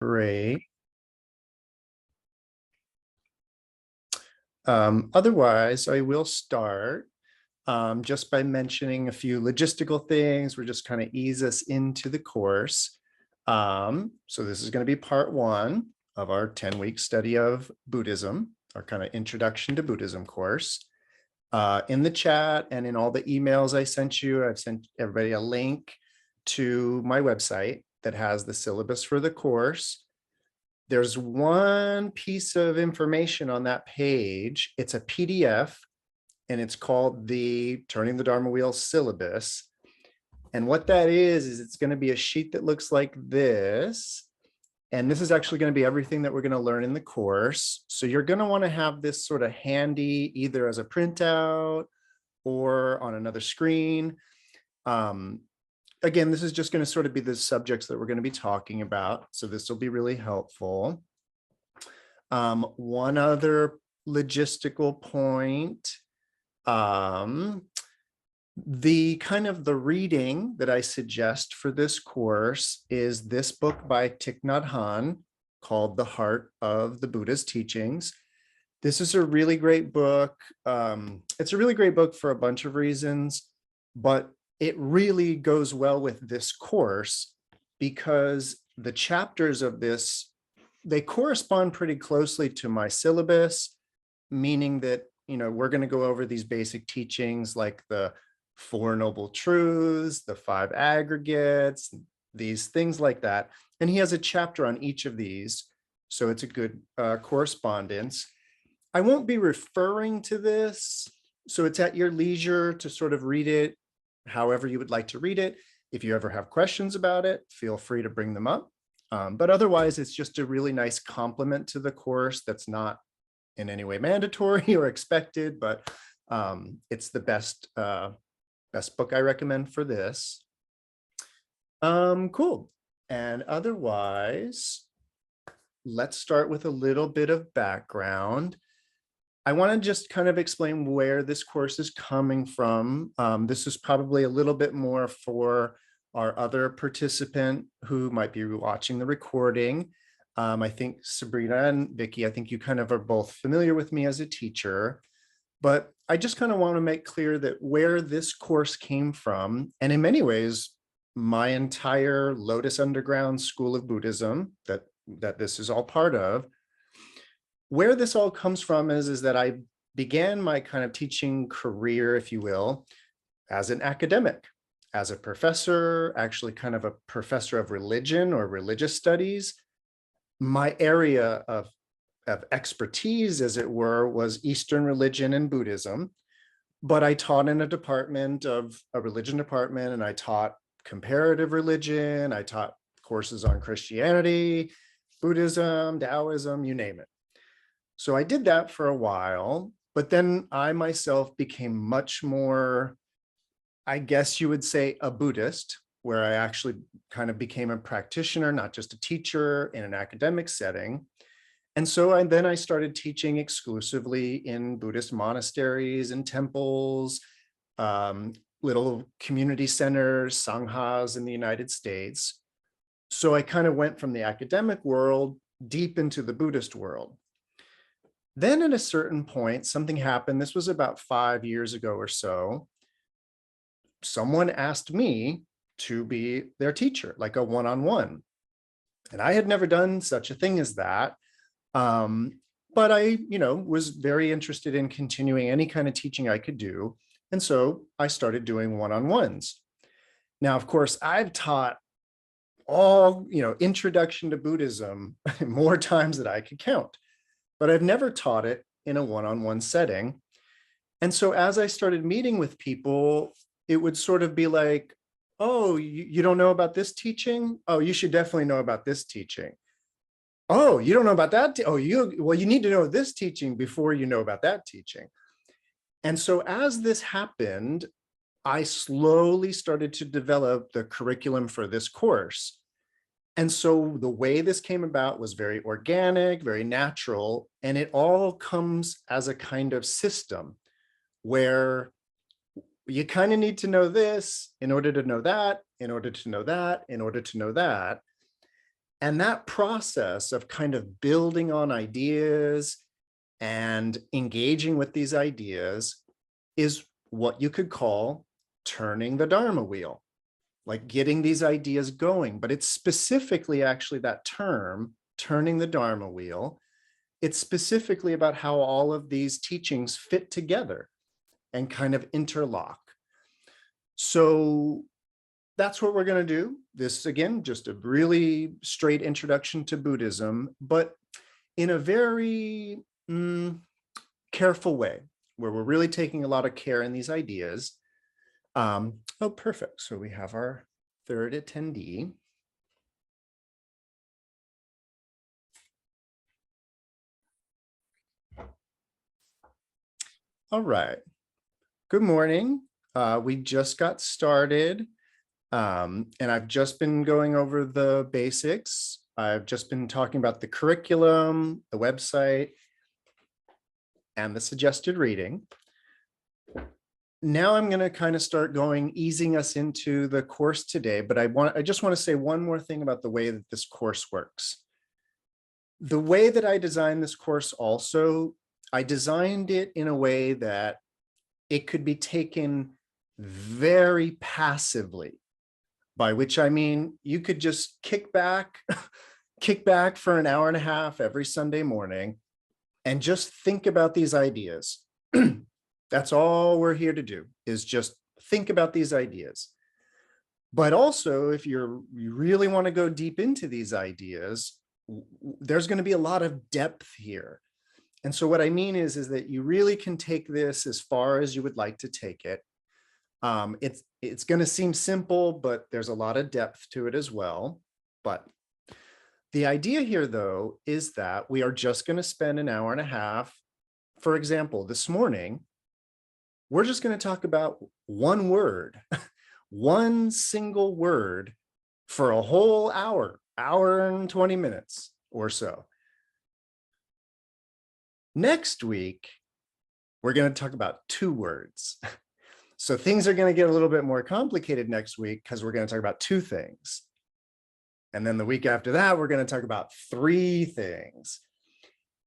Great. Otherwise, I will start just by mentioning a few logistical things. We're just kind of ease us into the course. So this is going to be part one of our 10-week study of Buddhism, our kind of introduction to Buddhism course. In the chat and in all the emails I sent you, I've sent everybody a link to my website that has the syllabus for the course. There's one piece of information on that page. It's a PDF, and it's called the Turning the Dharma Wheel syllabus. And what that is it's going to be a sheet that looks like this. And this is actually going to be everything that we're going to learn in the course. So you're going to want to have this sort of handy, either as a printout or on another screen. Again, this is just going to sort of be the subjects that we're going to be talking about. So this will be really helpful. One other logistical point, the reading that I suggest for this course is this book by Thich Nhat Hanh called The Heart of the Buddha's Teachings. This is a really great book. It's a really great book for a bunch of reasons, but it really goes well with this course because the chapters of this, they correspond pretty closely to my syllabus, meaning that, we're going to go over these basic teachings like the Four Noble Truths, the Five Aggregates, these things like that. And he has a chapter on each of these. So it's a good correspondence. I won't be referring to this. So it's at your leisure to sort of read it however you would like to read it. If you ever have questions about it, feel free to bring them up. But otherwise, it's just a really nice complement to the course that's not in any way mandatory or expected, but it's the best book I recommend for this. Cool. And otherwise, let's start with a little bit of background. I want to just kind of explain where this course is coming from. This is probably a little bit more for our other participant who might be watching the recording. I think Sabrina and Vicky, I think you kind of are both familiar with me as a teacher, but I just kind of want to make clear that where this course came from, and in many ways, my entire Lotus Underground School of Buddhism that this is all part of, where this all comes from is that I began my kind of teaching career, if you will, as an academic, as a professor, actually kind of a professor of religion or religious studies. My area of expertise, as it were, was Eastern religion and Buddhism, but I taught in a religion department, and I taught comparative religion. I taught courses on Christianity, Buddhism, Taoism, you name it. So I did that for a while, but then I myself became much more, I guess you would say, a Buddhist, where I actually kind of became a practitioner, not just a teacher in an academic setting. And so then I started teaching exclusively in Buddhist monasteries and temples, little community centers, sanghas in the United States. So I kind of went from the academic world deep into the Buddhist world. Then at a certain point, something happened. This was about 5 years ago or so. Someone asked me to be their teacher, like a one-on-one. And I had never done such a thing as that. But I, was very interested in continuing any kind of teaching I could do. And so I started doing one-on-ones. Now, of course, I've taught all, introduction to Buddhism more times than I could count, but I've never taught it in a one-on-one setting. And so as I started meeting with people, it would sort of be like, oh, you don't know about this teaching? Oh, you should definitely know about this teaching. Oh, you don't know about that? You need to know this teaching before you know about that teaching. And so as this happened, I slowly started to develop the curriculum for this course. And so the way this came about was very organic, very natural, and it all comes as a kind of system where you kind of need to know this in order to know that, in order to know that, in order to know that. And that process of kind of building on ideas and engaging with these ideas is what you could call turning the Dharma wheel, like getting these ideas going. But it's specifically actually that term, turning the Dharma wheel. It's specifically about how all of these teachings fit together and kind of interlock. So that's what we're going to do. This, again, just a really straight introduction to Buddhism, but in a very careful way, where we're really taking a lot of care in these ideas. Oh, perfect. So we have our third attendee. All right. Good morning. We just got started. And I've just been going over the basics. I've just been talking about the curriculum, the website, and the suggested reading. Now I'm going to kind of start easing us into the course today, but I just want to say one more thing about the way that this course works. The way that I designed this course also, I designed it in a way that it could be taken very passively, by which I mean you could just kick back for an hour and a half every Sunday morning and just think about these ideas. That's all we're here to do, is just think about these ideas. But also, if you really want to go deep into these ideas, there's going to be a lot of depth here. And so what I mean is that you really can take this as far as you would like to take it. It's going to seem simple, but there's a lot of depth to it as well. But the idea here, though, is that we are just going to spend an hour and a half. For example, this morning, we're just going to talk about one word, one single word for a whole hour and 20 minutes or so. Next week, we're going to talk about 2 words. So things are going to get a little bit more complicated next week because we're going to talk about 2 things. And then the week after that, we're going to talk about 3 things.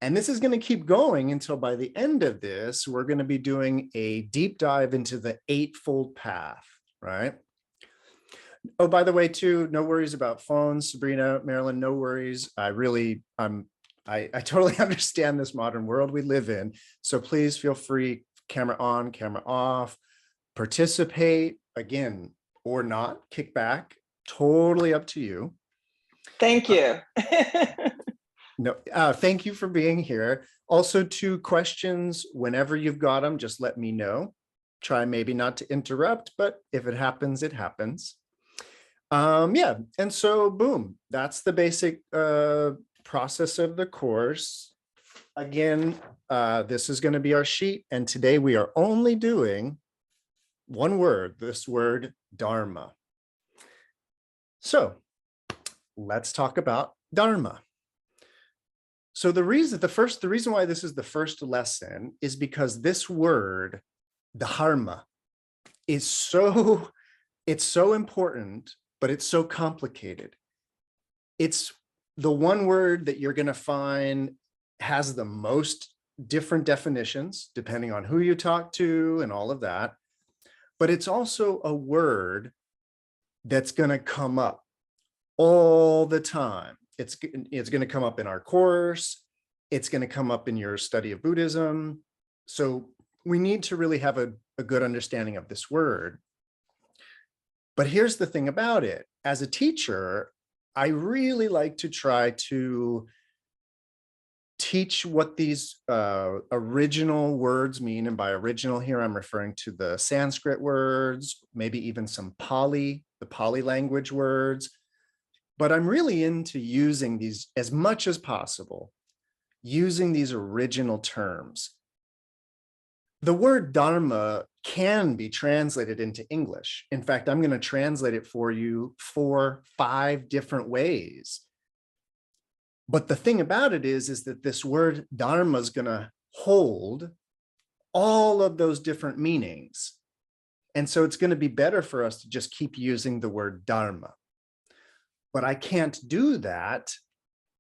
And this is going to keep going until by the end of this, we're going to be doing a deep dive into the Eightfold Path, right? Oh, by the way, too, no worries about phones, Sabrina, Marilyn, no worries. I totally understand this modern world we live in. So please feel free, camera on, camera off, participate again or not, kick back, totally up to you. Thank you. No, thank you for being here. Also, 2 questions, whenever you've got them, just let me know. Try maybe not to interrupt, but if it happens, it happens. Yeah, and so boom, that's the basic process of the course. Again, this is going to be our sheet, and today we are only doing one word, this word Dharma. So let's talk about Dharma. So the reason why this is the first lesson is because this word, Dharma, it's so important, but it's so complicated. It's the one word that you're going to find has the most different definitions, depending on who you talk to and all of that. But it's also a word that's going to come up all the time. It's going to come up in our course. It's going to come up in your study of Buddhism. So we need to really have a good understanding of this word. But here's the thing about it. As a teacher, I really like to try to teach what these original words mean. And by original here, I'm referring to the Sanskrit words, maybe even some Pali, the Pali language words. But I'm really into using these as much as possible, using these original terms. The word Dharma can be translated into English. In fact, I'm going to translate it for you 4, 5 different ways. But the thing about it is that this word Dharma is going to hold all of those different meanings. And so it's going to be better for us to just keep using the word Dharma. But I can't do that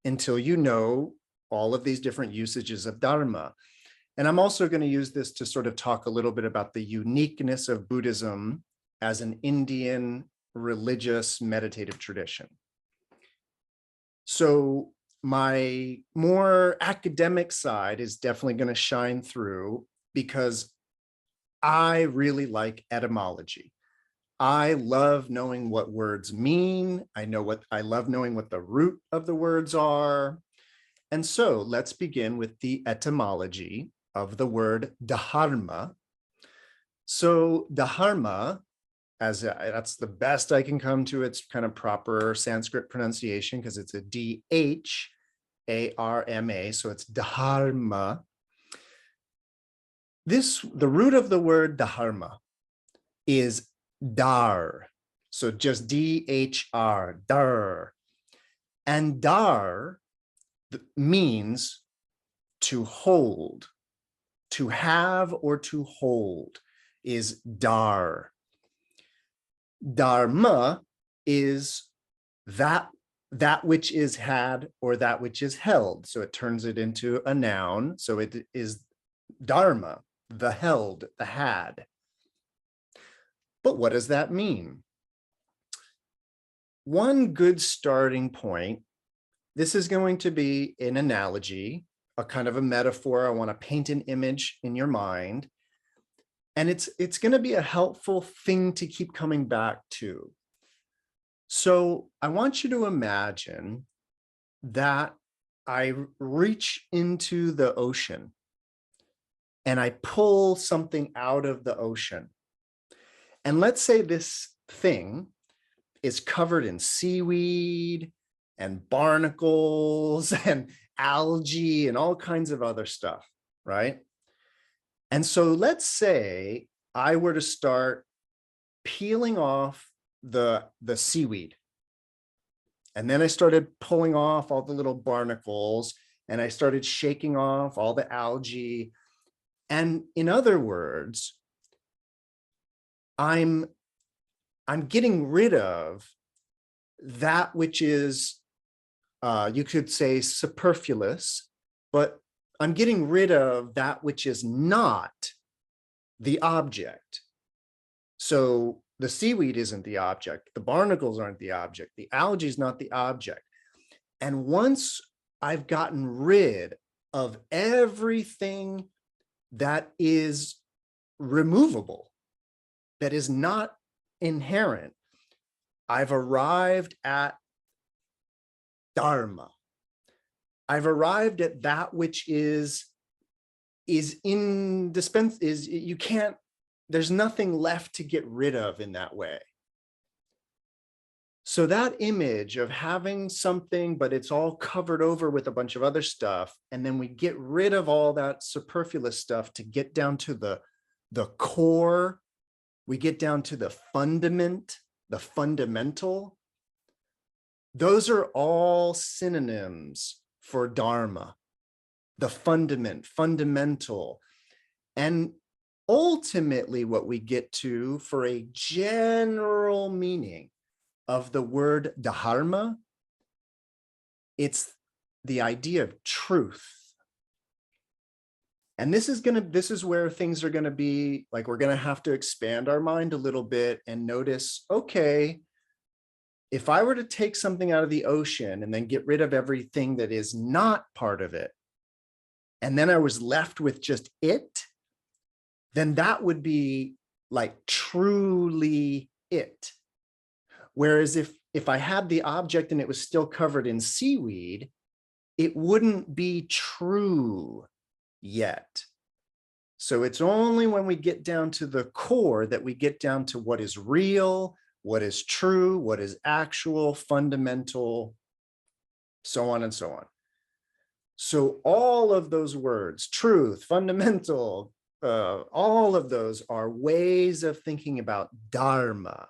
until you know all of these different usages of Dharma. And I'm also going to use this to sort of talk a little bit about the uniqueness of Buddhism as an Indian religious meditative tradition. So my more academic side is definitely going to shine through because I really like etymology. I love knowing what words mean. I love knowing what the root of the words are. And so let's begin with the etymology of the word dharma. So dharma, that's the best I can come to its kind of proper Sanskrit pronunciation because it's a D-H-A-R-M-A, so it's dharma. The root of the word dharma is dar. So just D-H-R, dar. And dar means to hold, to have or to hold is dar. Dharma is that which is had or that which is held. So it turns it into a noun. So it is dharma, the held, the had. But what does that mean? One good starting point, this is going to be an analogy, a kind of a metaphor. I want to paint an image in your mind. And it's going to be a helpful thing to keep coming back to. So I want you to imagine that I reach into the ocean and I pull something out of the ocean. And let's say this thing is covered in seaweed and barnacles and algae and all kinds of other stuff, right? And so let's say I were to start peeling off the seaweed. And then I started pulling off all the little barnacles and I started shaking off all the algae. And in other words, I'm getting rid of that which is, you could say superfluous, but I'm getting rid of that which is not the object. So the seaweed isn't the object, the barnacles aren't the object, the algae is not the object. And once I've gotten rid of everything that is removable, that is not inherent, I've arrived at Dharma. I've arrived at that which is indispensable, you can't, there's nothing left to get rid of in that way. So that image of having something, but it's all covered over with a bunch of other stuff, and then we get rid of all that superfluous stuff to get down to the core, we get down to the fundamental. Those are all synonyms for Dharma, the fundamental. And ultimately what we get to for a general meaning of the word dharma, it's the idea of truth. And this is where things are going to be like, we're going to have to expand our mind a little bit and notice, okay, if I were to take something out of the ocean and then get rid of everything that is not part of it, and then I was left with just it, then that would be like truly it. Whereas if I had the object and it was still covered in seaweed, it wouldn't be true yet. So it's only when we get down to the core that we get down to what is real, what is true, what is actual, fundamental, so on and so on. So all of those words, truth, fundamental, all of those are ways of thinking about Dharma.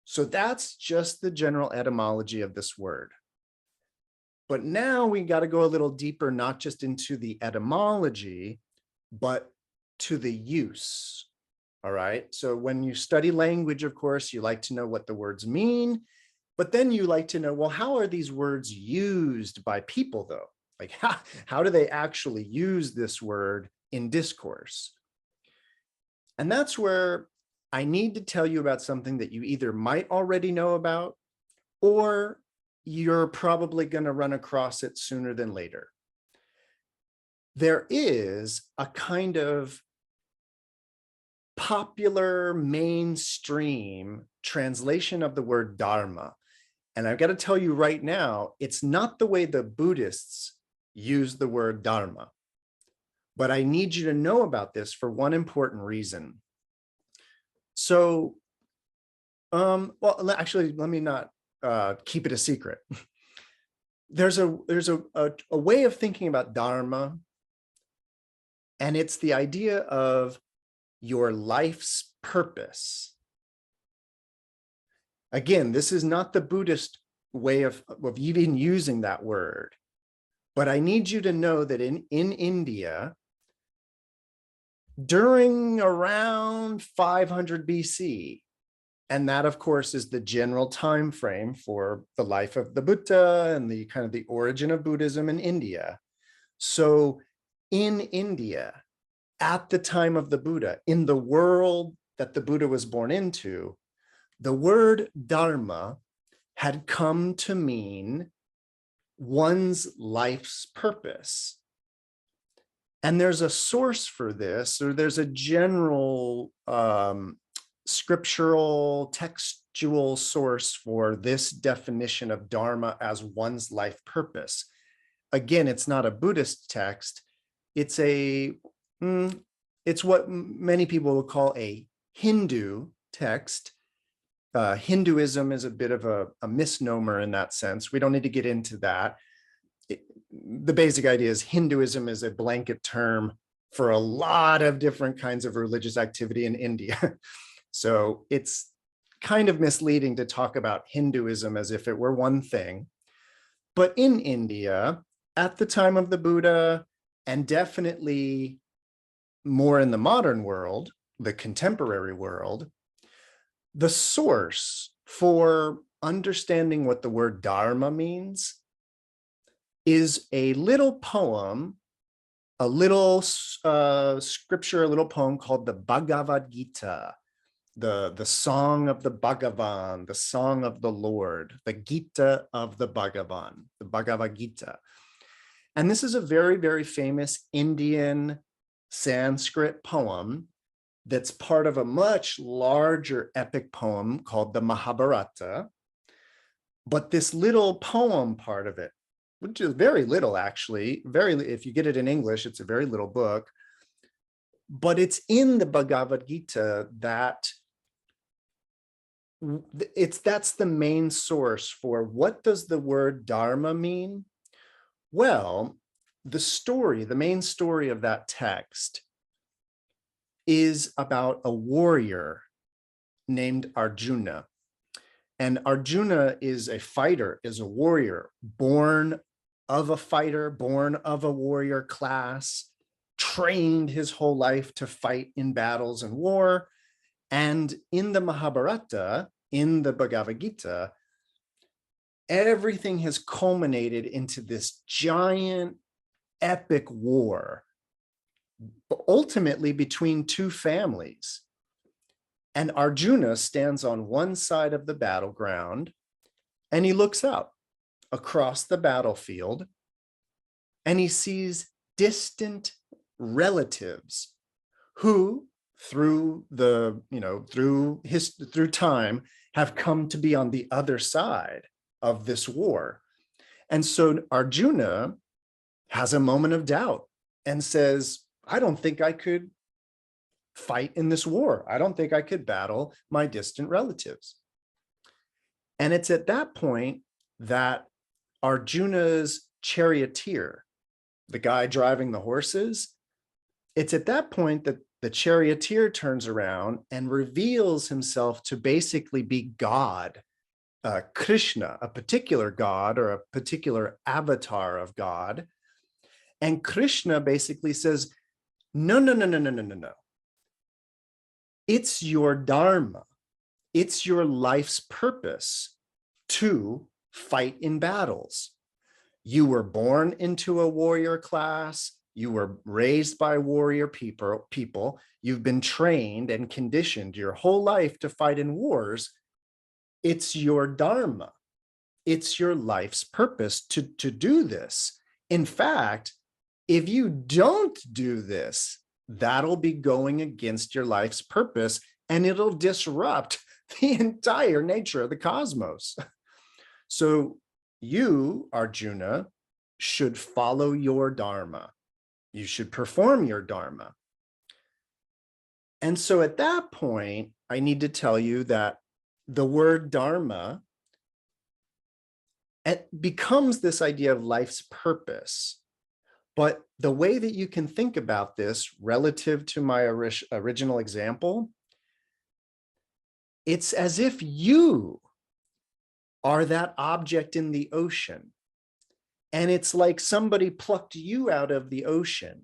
So that's just the general etymology of this word. But now we got to go a little deeper, not just into the etymology, but to the use. All right. So when you study language, of course, you like to know what the words mean. But then you like to know, well, how are these words used by people though? Like how do they actually use this word in discourse? And that's where I need to tell you about something that you either might already know about, or you're probably going to run across it sooner than later. There is a kind of popular mainstream translation of the word Dharma. And I've got to tell you right now, it's not the way the Buddhists use the word Dharma. But I need you to know about this for one important reason. So, well, actually, let me not keep it a secret. There's a way of thinking about Dharma, and it's the idea of your life's purpose. Again, this is not the Buddhist way of even using that word, but I need you to know that in India, during around 500 BC, and that, of course, is the general time frame for the life of the Buddha and the kind of the origin of Buddhism in India. So in India, at the time of the Buddha, in the world that the Buddha was born into, the word Dharma had come to mean one's life's purpose. And there's a source for this, or there's a general scriptural, textual source for this definition of Dharma as one's life purpose. Again, it's not a Buddhist text. It's it's what many people would call a Hindu text. Hinduism is a bit of a misnomer in that sense. We don't need to get into that. The basic idea is Hinduism is a blanket term for a lot of different kinds of religious activity in India. So it's kind of misleading to talk about Hinduism as if it were one thing. But in India, at the time of the Buddha, and definitely more in the modern world, the contemporary world, the source for understanding what the word Dharma means is a little poem, a little scripture, a little poem called the Bhagavad Gita, the song of the Bhagavan, the song of the Lord, the Gita of the Bhagavan, the Bhagavad Gita. And this is a very, very famous Indian Sanskrit poem that's part of a much larger epic poem called the Mahabharata. But this little poem part of it, which is very little, actually, if you get it in English, it's a very little book, but it's in the Bhagavad Gita that's the main source for what does the word Dharma mean? Well, the main story of that text is about a warrior named Arjuna. And Arjuna is a fighter, is a warrior, born of a fighter, born of a warrior class, trained his whole life to fight in battles and war. And in the Mahabharata, in the Bhagavad Gita, everything has culminated into this giant epic war, ultimately between two families. And Arjuna stands on one side of the battleground and he looks out across the battlefield and he sees distant relatives who through time have come to be on the other side of this war. And so Arjuna has a moment of doubt and says, I don't think I could fight in this war. I don't think I could battle my distant relatives. And it's at that point that Arjuna's charioteer, the guy driving the horses, it's at that point that the charioteer turns around and reveals himself to basically be God, Krishna, a particular God or a particular avatar of God. And Krishna basically says, no. It's your Dharma. It's your life's purpose to fight in battles. You were born into a warrior class. You were raised by warrior people. You've been trained and conditioned your whole life to fight in wars. It's your dharma. It's your life's purpose to do this. In fact, if you don't do this, that'll be going against your life's purpose, and it'll disrupt the entire nature of the cosmos. So you, Arjuna, should follow your dharma. You should perform your dharma. And so at that point, I need to tell you that the word dharma, it becomes this idea of life's purpose. But the way that you can think about this relative to my original example, it's as if you are that object in the ocean. And it's like somebody plucked you out of the ocean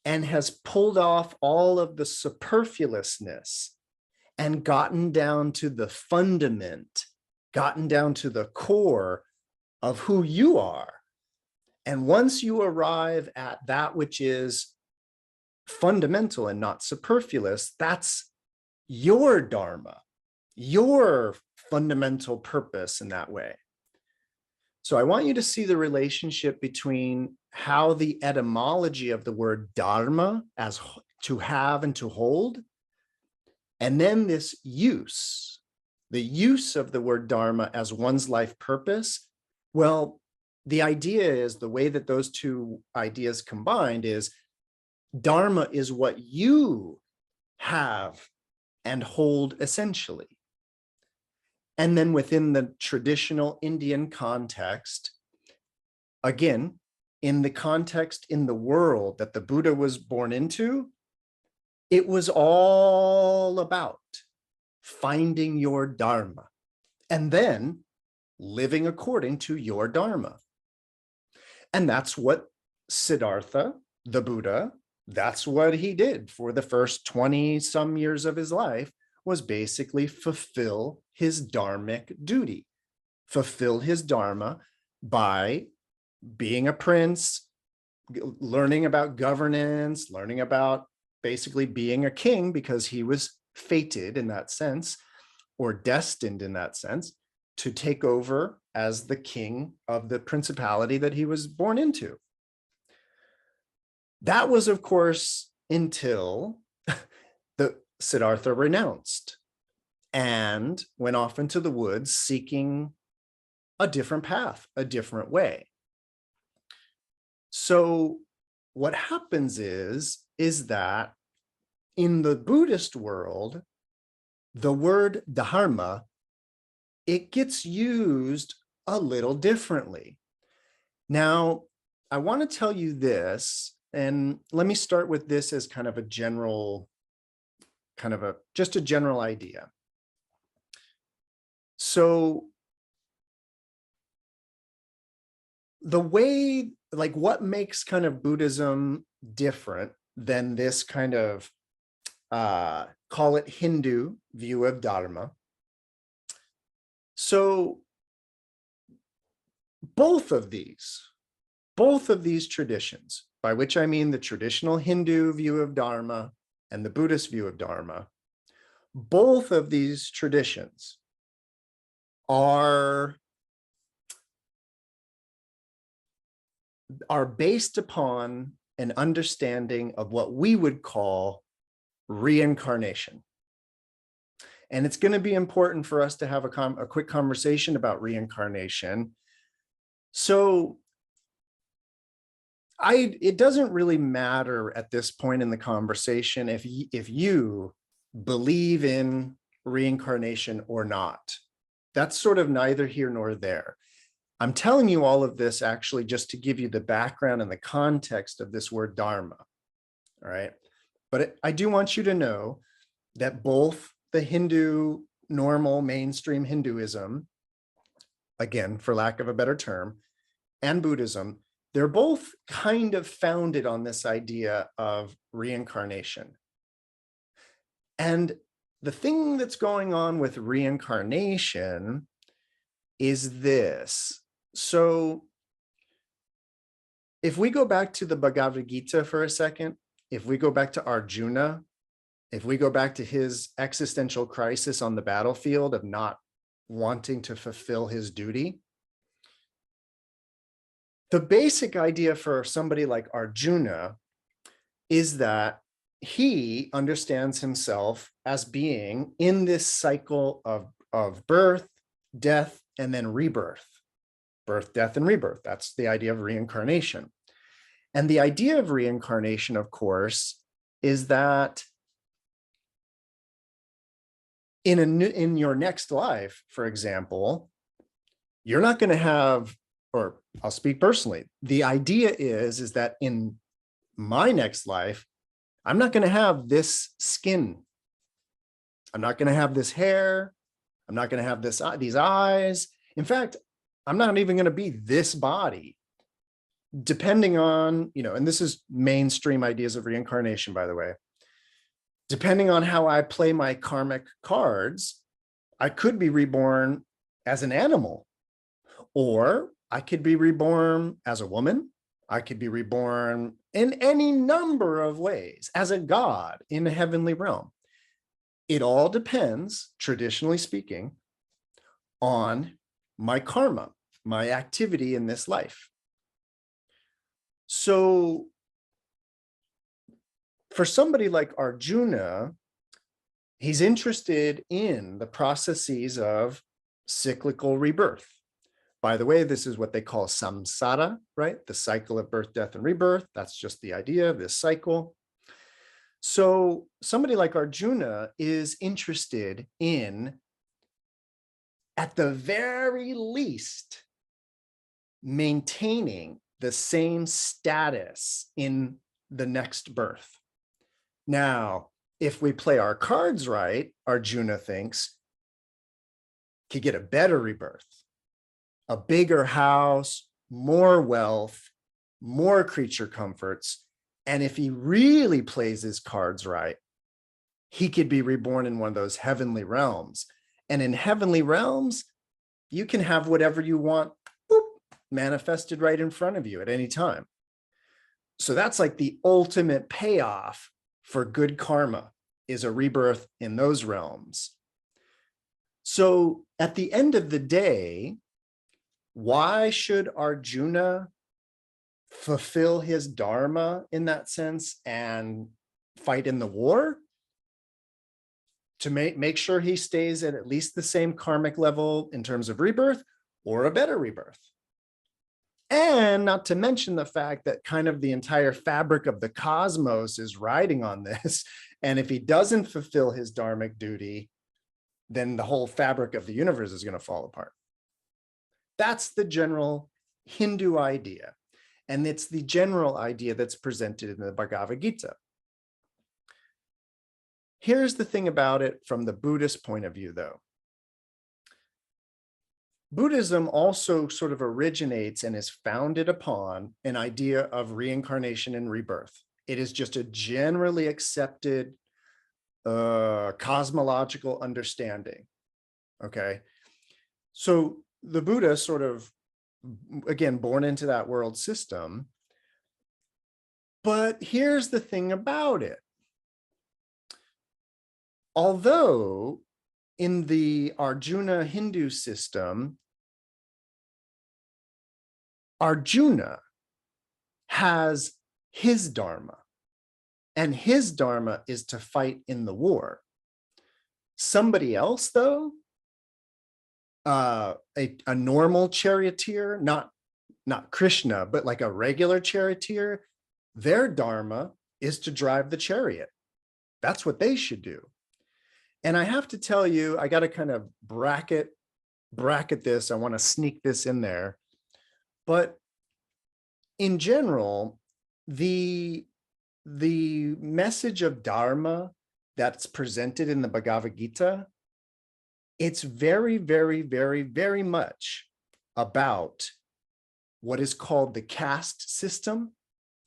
and has pulled off all of the superfluousness and gotten down to the fundament, gotten down to the core of who you are. And once you arrive at that which is fundamental and not superfluous, that's your dharma, your fundamental purpose in that way. So I want you to see the relationship between how the etymology of the word dharma, as to have and to hold, and then this use, the use of the word dharma as one's life purpose. Well, the idea is, the way that those two ideas combined is, dharma is what you have and hold essentially. And then within the traditional Indian context, again, in the context in the world that the Buddha was born into, it was all about finding your dharma and then living according to your dharma. And that's what Siddhartha, the Buddha, that's what he did for the first 20 some years of his life, was basically fulfill his dharmic duty, fulfill his dharma by being a prince, learning about governance, learning about basically being a king, because he was fated in that sense, or destined in that sense, to take over as the king of the principality that he was born into. That was, of course, until the Siddhartha renounced and went off into the woods seeking a different path, a different way. So what happens is that in the Buddhist world, the word dharma, it gets used a little differently. Now, I want to tell you this, and let me start with this as kind of a general, just a general idea. So the way, like what makes kind of Buddhism different than this kind of, call it Hindu view of Dharma. So both of these traditions, by which I mean the traditional Hindu view of Dharma and the Buddhist view of Dharma, both of these traditions are based upon an understanding of what we would call reincarnation. And it's going to be important for us to have a quick conversation about reincarnation. So it doesn't really matter at this point in the conversation if you believe in reincarnation or not. That's sort of neither here nor there. I'm telling you all of this actually just to give you the background and the context of this word dharma. All right. But I do want you to know that both the Hindu, normal mainstream Hinduism, again, for lack of a better term, and Buddhism, they're both kind of founded on this idea of reincarnation. And the thing that's going on with reincarnation is this. So if we go back to the Bhagavad Gita for a second, if we go back to Arjuna, if we go back to his existential crisis on the battlefield of not wanting to fulfill his duty, the basic idea for somebody like Arjuna is that he understands himself as being in this cycle of birth, death, and then rebirth. Birth, death, and rebirth. That's the idea of reincarnation. And the idea of reincarnation, of course, is that in your next life, for example, you're not going to have, or I'll speak personally, the idea is that in my next life, I'm not going to have this skin. I'm not going to have this hair. I'm not going to have these eyes. In fact, I'm not even going to be this body. Depending on, and this is mainstream ideas of reincarnation, by the way, depending on how I play my karmic cards, I could be reborn as an animal, or I could be reborn as a woman. I could be reborn in any number of ways as a god in a heavenly realm. It all depends, traditionally speaking, on my karma, my activity in this life. So for somebody like Arjuna, he's interested in the processes of cyclical rebirth. By the way, this is what they call samsara, right? The cycle of birth, death, and rebirth. That's just the idea of this cycle. So somebody like Arjuna is interested in, at the very least, maintaining the same status in the next birth. Now, if we play our cards right, Arjuna thinks, could get a better rebirth, a bigger house, more wealth, more creature comforts. And if he really plays his cards right, he could be reborn in one of those heavenly realms. And in heavenly realms, you can have whatever you want, boop, manifested right in front of you at any time. So that's like the ultimate payoff for good karma, is a rebirth in those realms. So at the end of the day, why should Arjuna fulfill his dharma in that sense and fight in the war? To make sure he stays at least the same karmic level in terms of rebirth, or a better rebirth. And not to mention the fact that kind of the entire fabric of the cosmos is riding on this. And if he doesn't fulfill his dharmic duty, then the whole fabric of the universe is going to fall apart. That's the general Hindu idea. And it's the general idea that's presented in the Bhagavad Gita. Here's the thing about it from the Buddhist point of view, though. Buddhism also sort of originates and is founded upon an idea of reincarnation and rebirth. It is just a generally accepted cosmological understanding. Okay. So the Buddha sort of, again, born into that world system. But here's the thing about it. Although in the Arjuna Hindu system, Arjuna has his dharma, and his dharma is to fight in the war. Somebody else, though, a normal charioteer, not Krishna, but like a regular charioteer, their dharma is to drive the chariot. That's what they should do. And I have to tell you, I got to kind of bracket this. I want to sneak this in there. But in general, the message of Dharma that's presented in the Bhagavad Gita, it's very, very, very, very much about what is called the caste system,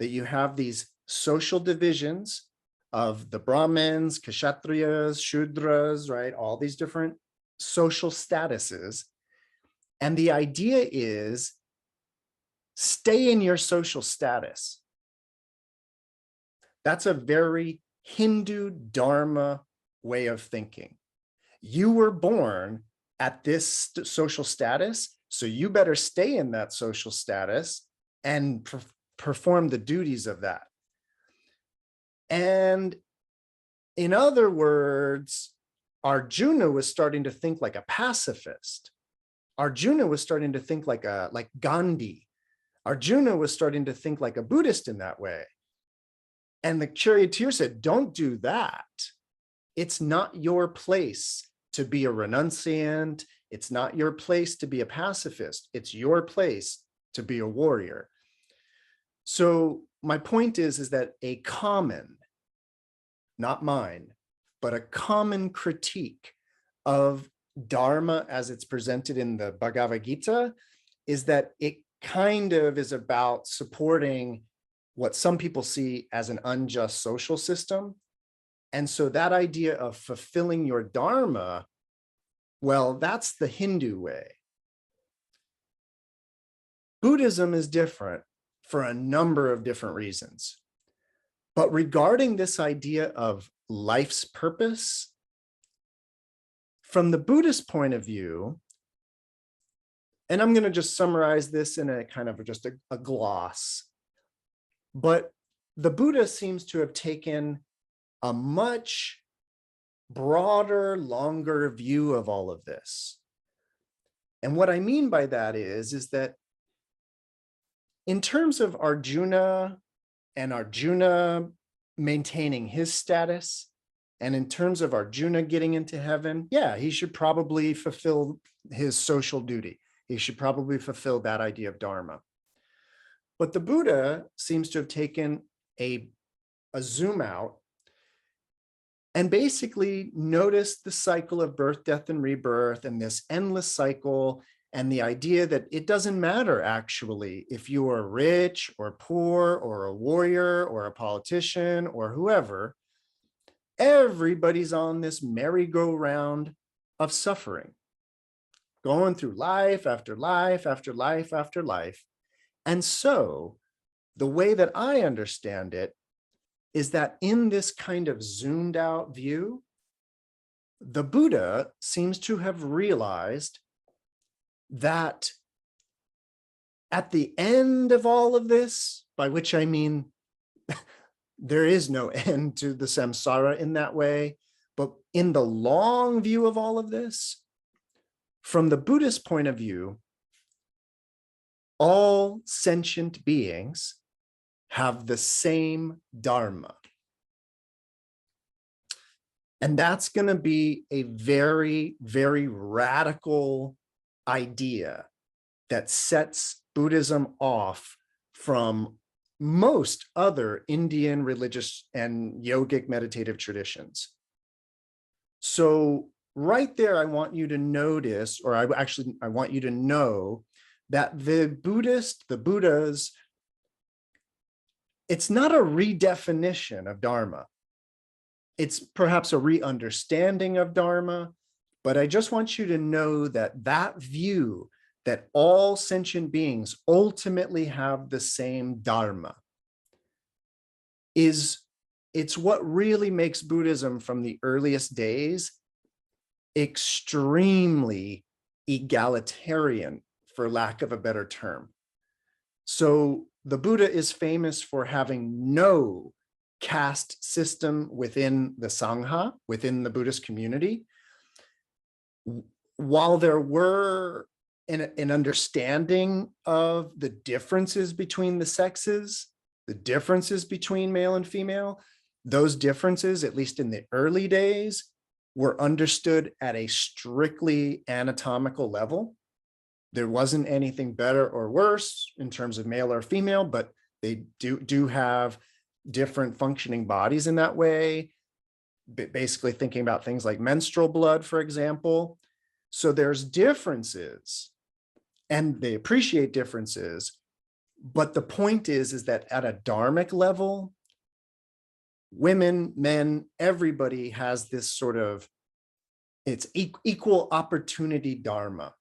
that you have these social divisions of the Brahmins, Kshatriyas, Shudras, right? All these different social statuses. And the idea is stay in your social status. That's a very Hindu Dharma way of thinking. You were born at this social status, so you better stay in that social status and perform the duties of that. And in other words, Arjuna was starting to think like a pacifist. Arjuna was starting to think like Gandhi. Arjuna was starting to think like a Buddhist in that way. And the charioteer said, don't do that. It's not your place to be a renunciant. It's not your place to be a pacifist. It's your place to be a warrior. So my point is that a common, not mine, but a common critique of Dharma as it's presented in the Bhagavad Gita is that it kind of is about supporting what some people see as an unjust social system. And so that idea of fulfilling your Dharma, well, that's the Hindu way. Buddhism is different for a number of different reasons. But regarding this idea of life's purpose, from the Buddhist point of view, and I'm going to just summarize this in a kind of just a gloss, but the Buddha seems to have taken a much broader, longer view of all of this. And what I mean by that is that in terms of Arjuna and Arjuna maintaining his status, and in terms of Arjuna getting into heaven, yeah, he should probably fulfill his social duty. He should probably fulfill that idea of Dharma. But the Buddha seems to have taken a zoom out and basically noticed the cycle of birth, death, and rebirth, and this endless cycle, and the idea that it doesn't matter actually if you are rich or poor or a warrior or a politician or whoever, everybody's on this merry-go-round of suffering, going through life after life after life after life. And so the way that I understand it is that in this kind of zoomed out view, the Buddha seems to have realized that at the end of all of this, by which I mean there is no end to the samsara in that way, but in the long view of all of this, from the Buddhist point of view, all sentient beings have the same Dharma. And that's going to be a very, very radical idea that sets Buddhism off from most other Indian religious and yogic meditative traditions. So right there, I want you to notice, or I want you to know that the Buddhas, it's not a redefinition of Dharma. It's perhaps a re-understanding of Dharma, but I just want you to know that that view that all sentient beings ultimately have the same Dharma it's what really makes Buddhism from the earliest days extremely egalitarian, for lack of a better term. So the Buddha is famous for having no caste system within the Sangha, within the Buddhist community. While there were an understanding of the differences between the sexes, the differences between male and female, those differences, at least in the early days, were understood at a strictly anatomical level. There wasn't anything better or worse in terms of male or female, but they do have different functioning bodies in that way, basically thinking about things like menstrual blood, for example. So there's differences, and they appreciate differences. But the point is that at a dharmic level, women, men, everybody has this sort of, it's equal opportunity Dharma.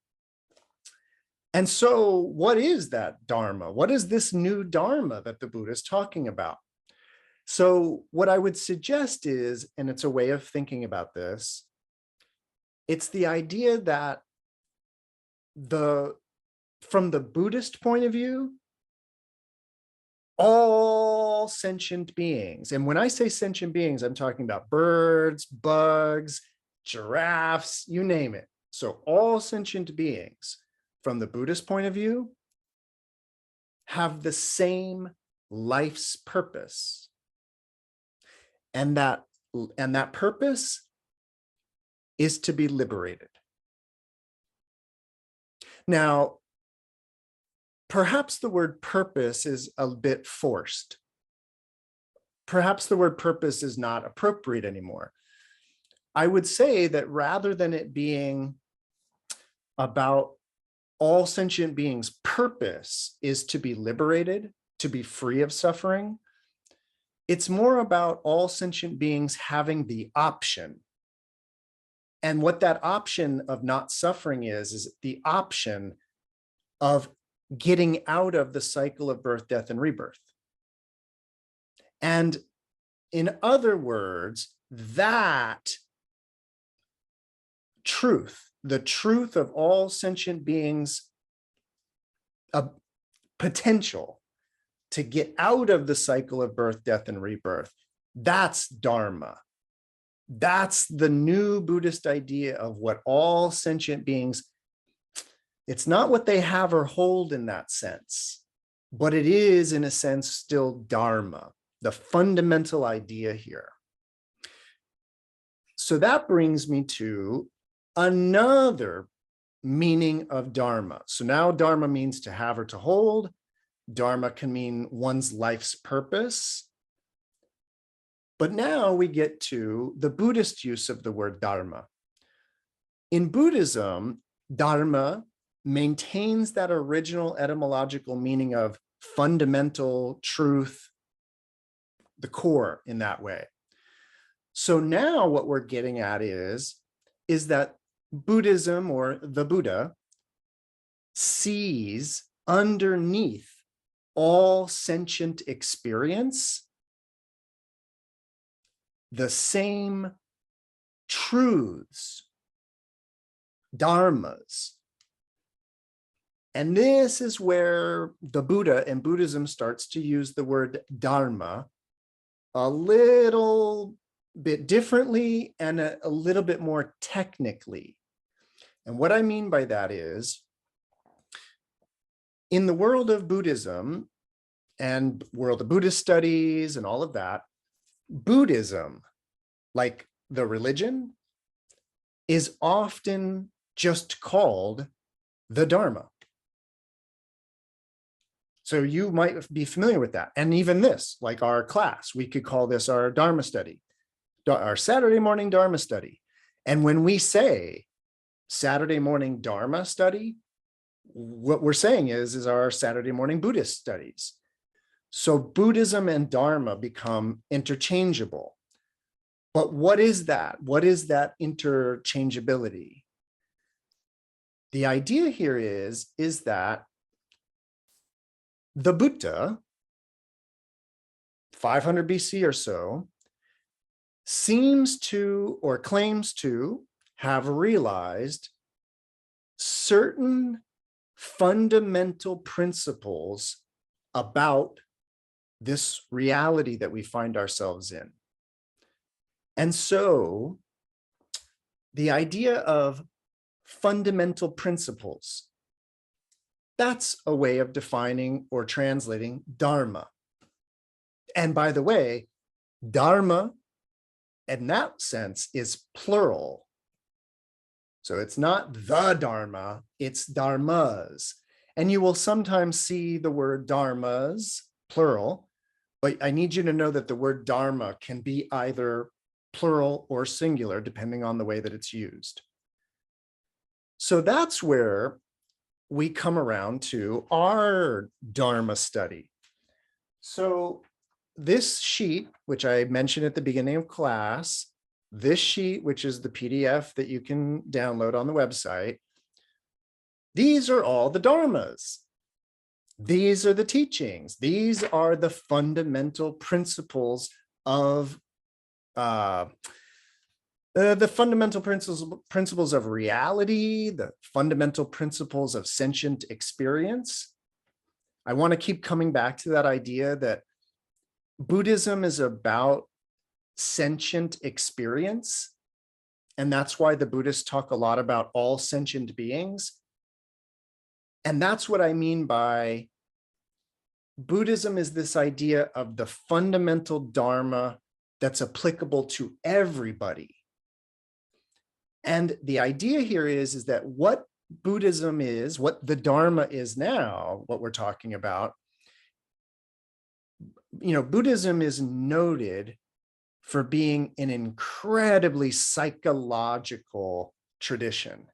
And so what is that Dharma? What is this new Dharma that the Buddha is talking about? So what I would suggest is, and it's a way of thinking about this, it's the idea that from the Buddhist point of view, all sentient beings, and when I say sentient beings, I'm talking about birds, bugs, giraffes, you name it. So all sentient beings, from the Buddhist point of view, have the same life's purpose. And that purpose is to be liberated. Now, perhaps the word purpose is a bit forced. Perhaps the word purpose is not appropriate anymore. I would say that rather than it being about all sentient beings' purpose is to be liberated, to be free of suffering, it's more about all sentient beings having the option. And what that option of not suffering is the option of getting out of the cycle of birth, death, and rebirth. And in other words, that truth, the truth of all sentient beings' potential to get out of the cycle of birth, death, and rebirth, that's Dharma. That's the new Buddhist idea of what all sentient beings, it's not what they have or hold in that sense, but it is in a sense still Dharma, the fundamental idea here. So that brings me to another meaning of Dharma. So now Dharma means to have or to hold. Dharma can mean one's life's purpose. But now we get to the Buddhist use of the word Dharma. In Buddhism, Dharma maintains that original etymological meaning of fundamental truth, the core in that way. So now what we're getting at is that Buddhism, or the Buddha, sees underneath all sentient experience the same truths, dharmas. And this is where the Buddha and Buddhism starts to use the word dharma a little bit differently and a little bit more technically. And what I mean by that is, in the world of Buddhism and world of Buddhist studies and all of that, Buddhism, like the religion, is often just called the Dharma. So you might be familiar with that. And even this, like our class, we could call this our Dharma study, our Saturday morning Dharma study. And when we say Saturday morning Dharma study, what we're saying is our Saturday morning Buddhist studies. So Buddhism and Dharma become interchangeable. But what is that? What is that interchangeability? The idea here is that the Buddha, 500 BC or so, seems to, or claims to, have realized certain fundamental principles about this reality that we find ourselves in. And so the idea of fundamental principles, that's a way of defining or translating Dharma. And by the way, Dharma in that sense is plural. So it's not the Dharma, it's dharmas. And you will sometimes see the word dharmas, plural, but I need you to know that the word Dharma can be either plural or singular, depending on the way that it's used. So that's where we come around to our Dharma study. So this sheet, which I mentioned at the beginning of class, this sheet, which is the PDF that you can download on the website, these are all the dharmas. These are the teachings. These are the fundamental principles of the fundamental principles of reality, the fundamental principles of sentient experience. I want to keep coming back to that idea that Buddhism is about sentient experience. And that's why the Buddhists talk a lot about all sentient beings. And that's what I mean by Buddhism is this idea of the fundamental Dharma that's applicable to everybody. And the idea here is that what Buddhism is, what the Dharma is now, what we're talking about, Buddhism is noted for being an incredibly psychological tradition.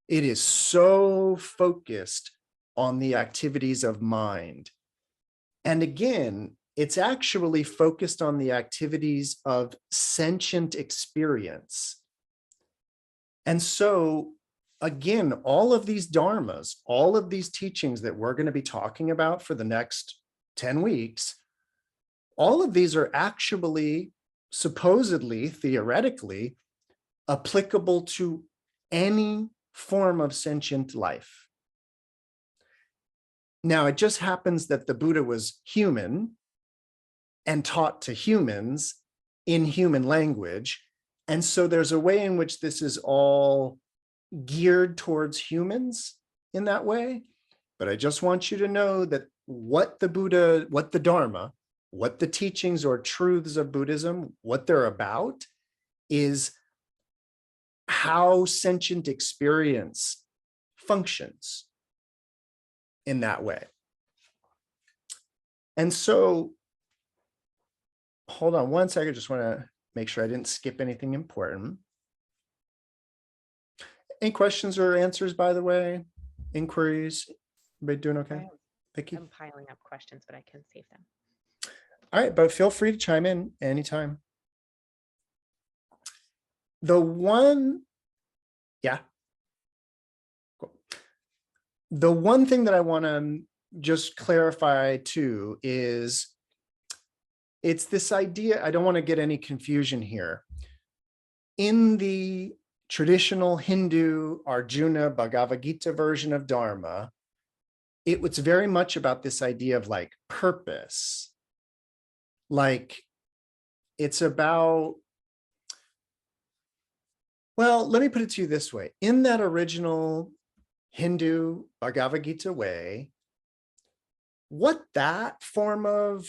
It is so focused on the activities of mind. And again, it's actually focused on the activities of sentient experience. And so, again, all of these dharmas, all of these teachings that we're going to be talking about for the next 10 weeks, all of these are actually supposedly, theoretically, applicable to any form of sentient life. Now, it just happens that the Buddha was human and taught to humans in human language. And so there's a way in which this is all geared towards humans in that way. But I just want you to know that what the Buddha, what the Dharma, what the teachings or truths of Buddhism, what they're about is how sentient experience functions in that way. And so, hold on one second, just want to make sure I didn't skip anything important. Any questions or answers, by the way? Inquiries? Everybody doing okay? Vicky? I'm piling up questions, but I can save them. All right, but feel free to chime in anytime. The one thing that I want to just clarify too is it's this idea, I don't want to get any confusion here. In the traditional Hindu Arjuna Bhagavad Gita version of Dharma, it was very much about this idea of like purpose. Like it's about, well, let me put it to you this way. In that original Hindu Bhagavad Gita way, what that form of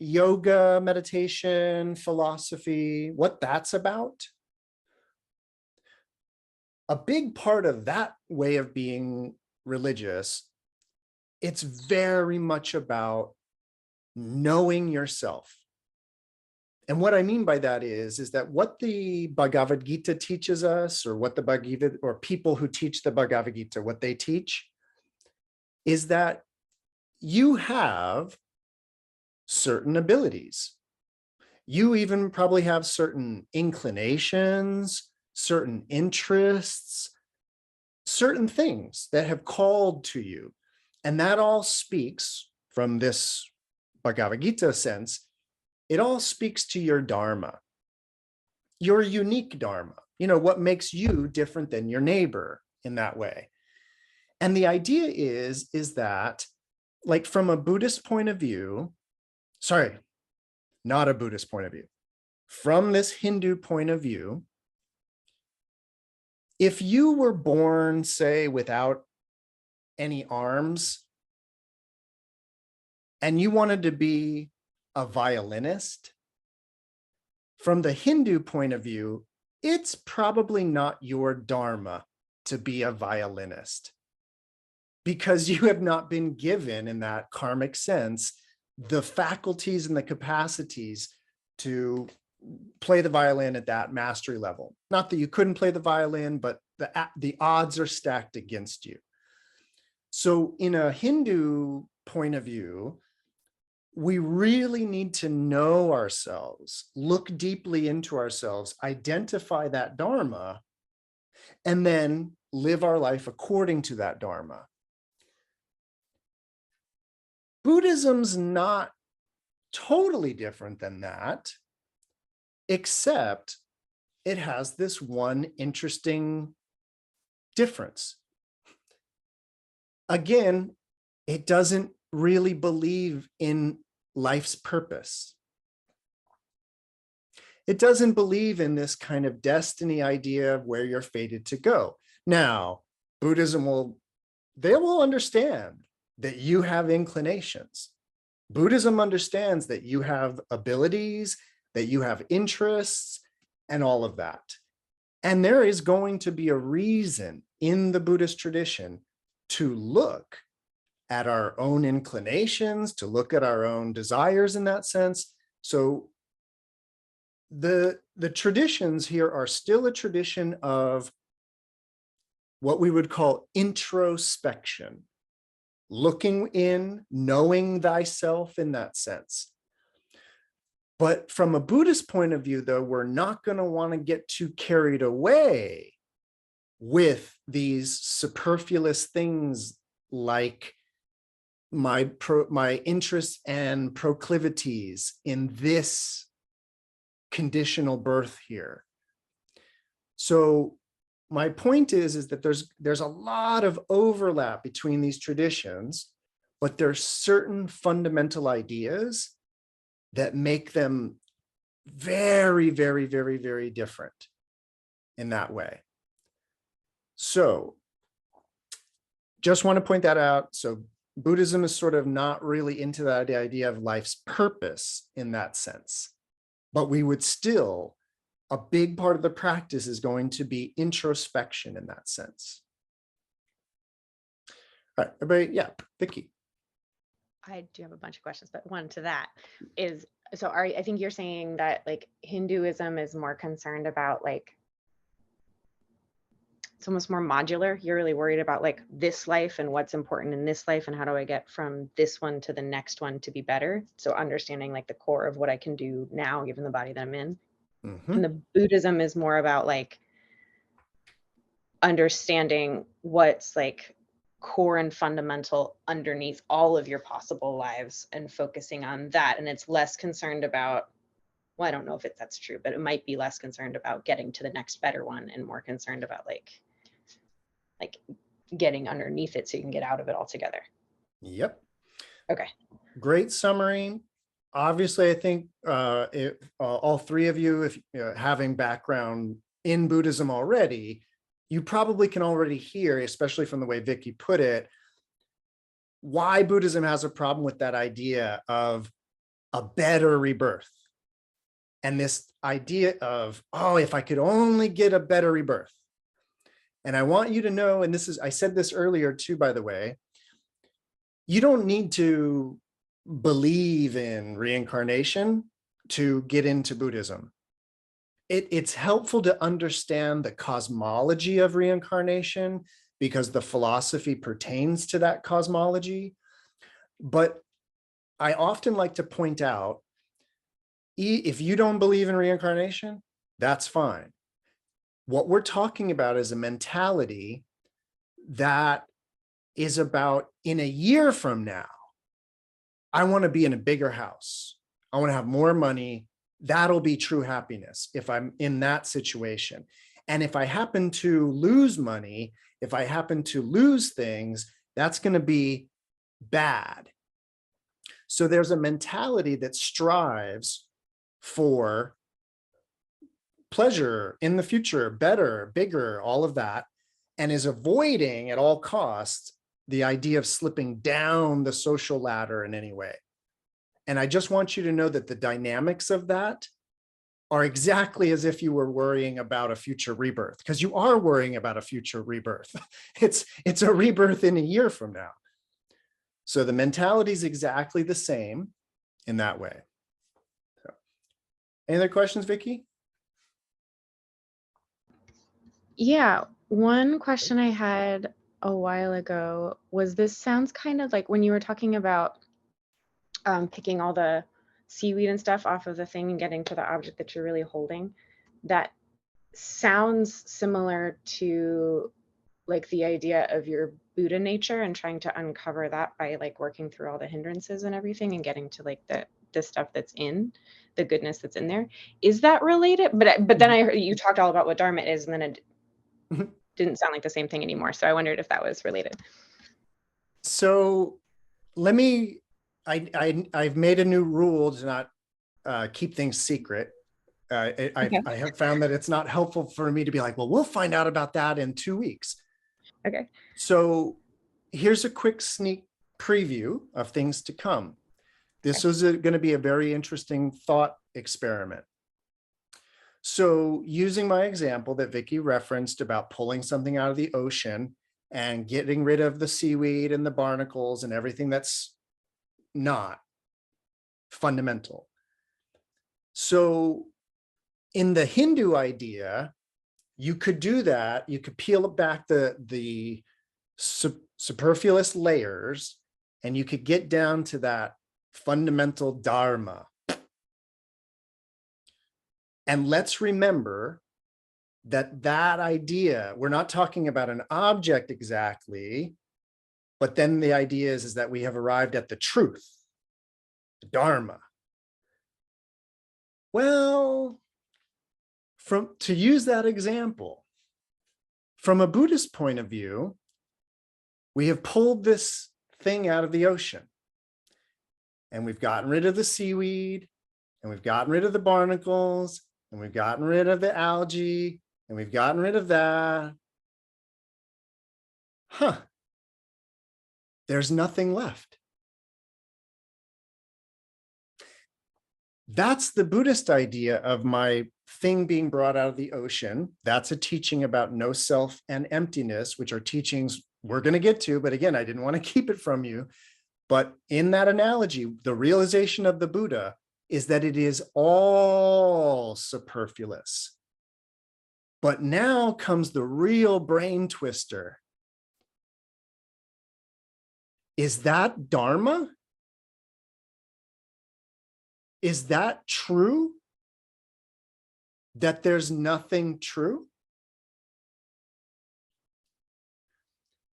yoga, meditation, philosophy, what that's about, a big part of that way of being religious, it's very much about knowing yourself. And what I mean by that is that what the Bhagavad Gita teaches us, or what the Bhagavad, or people who teach the Bhagavad Gita, what they teach is that you have certain abilities. You even probably have certain inclinations, certain interests, certain things that have called to you. And that all speaks from this Bhagavad Gita sense. It all speaks to your Dharma, your unique Dharma, what makes you different than your neighbor in that way. And the idea is that, like, from a Buddhist point of view, sorry, not a Buddhist point of view, from this Hindu point of view, if you were born, say, without any arms, and you wanted to be a violinist, from the Hindu point of view, it's probably not your Dharma to be a violinist, because you have not been given, in that karmic sense, the faculties and the capacities to play the violin at that mastery level. Not that you couldn't play the violin, but the odds are stacked against you. So in a Hindu point of view, we really need to know ourselves, look deeply into ourselves, identify that Dharma, and then live our life according to that Dharma. Buddhism's not totally different than that, except it has this one interesting difference. Again, it doesn't really believe in life's purpose. It doesn't believe in this kind of destiny idea of where you're fated to go. Now, Buddhism will understand that you have inclinations. Buddhism understands that you have abilities, that you have interests, and all of that. And there is going to be a reason in the Buddhist tradition to look at our own inclinations, to look at our own desires in that sense. So the traditions here are still a tradition of what we would call introspection, looking in, knowing thyself in that sense. But from a Buddhist point of view, though, we're not going to want to get too carried away with these superfluous things like my interests and proclivities in this conditional birth here. So my point is that there's a lot of overlap between these traditions, but there's certain fundamental ideas that make them very, very, very, very different in that way. So just want to point that out. So Buddhism is sort of not really into that idea of life's purpose in that sense, but we would still, a big part of the practice is going to be introspection in that sense. All right, everybody, yeah, Vicky. I do have a bunch of questions, but one to that is, so I think you're saying that like Hinduism is more concerned about like, it's almost more modular. You're really worried about like this life and what's important in this life and how do I get from this one to the next one to be better. So understanding like the core of what I can do now, given the body that I'm in. Mm-hmm. And the Buddhism is more about like understanding what's like core and fundamental underneath all of your possible lives and focusing on that. And it's less concerned about, well, I don't know if that's true, but it might be less concerned about getting to the next better one and more concerned about like getting underneath it so you can get out of it altogether. Yep. Okay. Great summary. Obviously, I think all three of you, if having background in Buddhism already, you probably can already hear, especially from the way Vicky put it, why Buddhism has a problem with that idea of a better rebirth. And this idea of, oh, if I could only get a better rebirth. And I want you to know, and I said this earlier too, by the way, you don't need to believe in reincarnation to get into Buddhism. It's helpful to understand the cosmology of reincarnation because the philosophy pertains to that cosmology. But I often like to point out, if you don't believe in reincarnation, that's fine. What we're talking about is a mentality that is about, in a year from now, I want to be in a bigger house. I want to have more money. That'll be true happiness if I'm in that situation. And if I happen to lose money, if I happen to lose things, that's going to be bad. So there's a mentality that strives for pleasure in the future, better, bigger, all of that, and is avoiding at all costs the idea of slipping down the social ladder in any way. And I just want you to know that the dynamics of that are exactly as if you were worrying about a future rebirth, because you are worrying about a future rebirth. It's a rebirth in a year from now. So the mentality is exactly the same in that way. So, any other questions, Vicky? Yeah, one question I had a while ago was, this sounds kind of like when you were talking about picking all the seaweed and stuff off of the thing and getting to the object that you're really holding, that sounds similar to like the idea of your Buddha nature and trying to uncover that by like working through all the hindrances and everything and getting to like the stuff that's in the goodness that's in there. Is that related? But then I heard you talked all about what Dharma is, and then it didn't sound like the same thing anymore. So I wondered if that was related. So let me, I've made a new rule to not keep things secret. Okay. I have found that it's not helpful for me to be like, well, we'll find out about that in 2 weeks. Okay. So here's a quick sneak preview of things to come. This is going to be a very interesting thought experiment. So using my example that Vicky referenced about pulling something out of the ocean and getting rid of the seaweed and the barnacles and everything that's not fundamental. So in the Hindu idea, you could do that. You could peel back the superfluous layers and you could get down to that fundamental Dharma. And let's remember that that idea, we're not talking about an object exactly, but then the idea is that we have arrived at the truth, the Dharma. Well, to use that example, from a Buddhist point of view, we have pulled this thing out of the ocean and we've gotten rid of the seaweed and we've gotten rid of the barnacles and we've gotten rid of the algae and we've gotten rid of that. There's nothing left. That's the Buddhist idea of my thing being brought out of the ocean. That's a teaching about no self and emptiness, which are teachings we're going to get to. But again, I didn't want to keep it from you. But in that analogy, the realization of the Buddha is that it is all superfluous. But now comes the real brain twister. Is that Dharma? Is that true? That there's nothing true?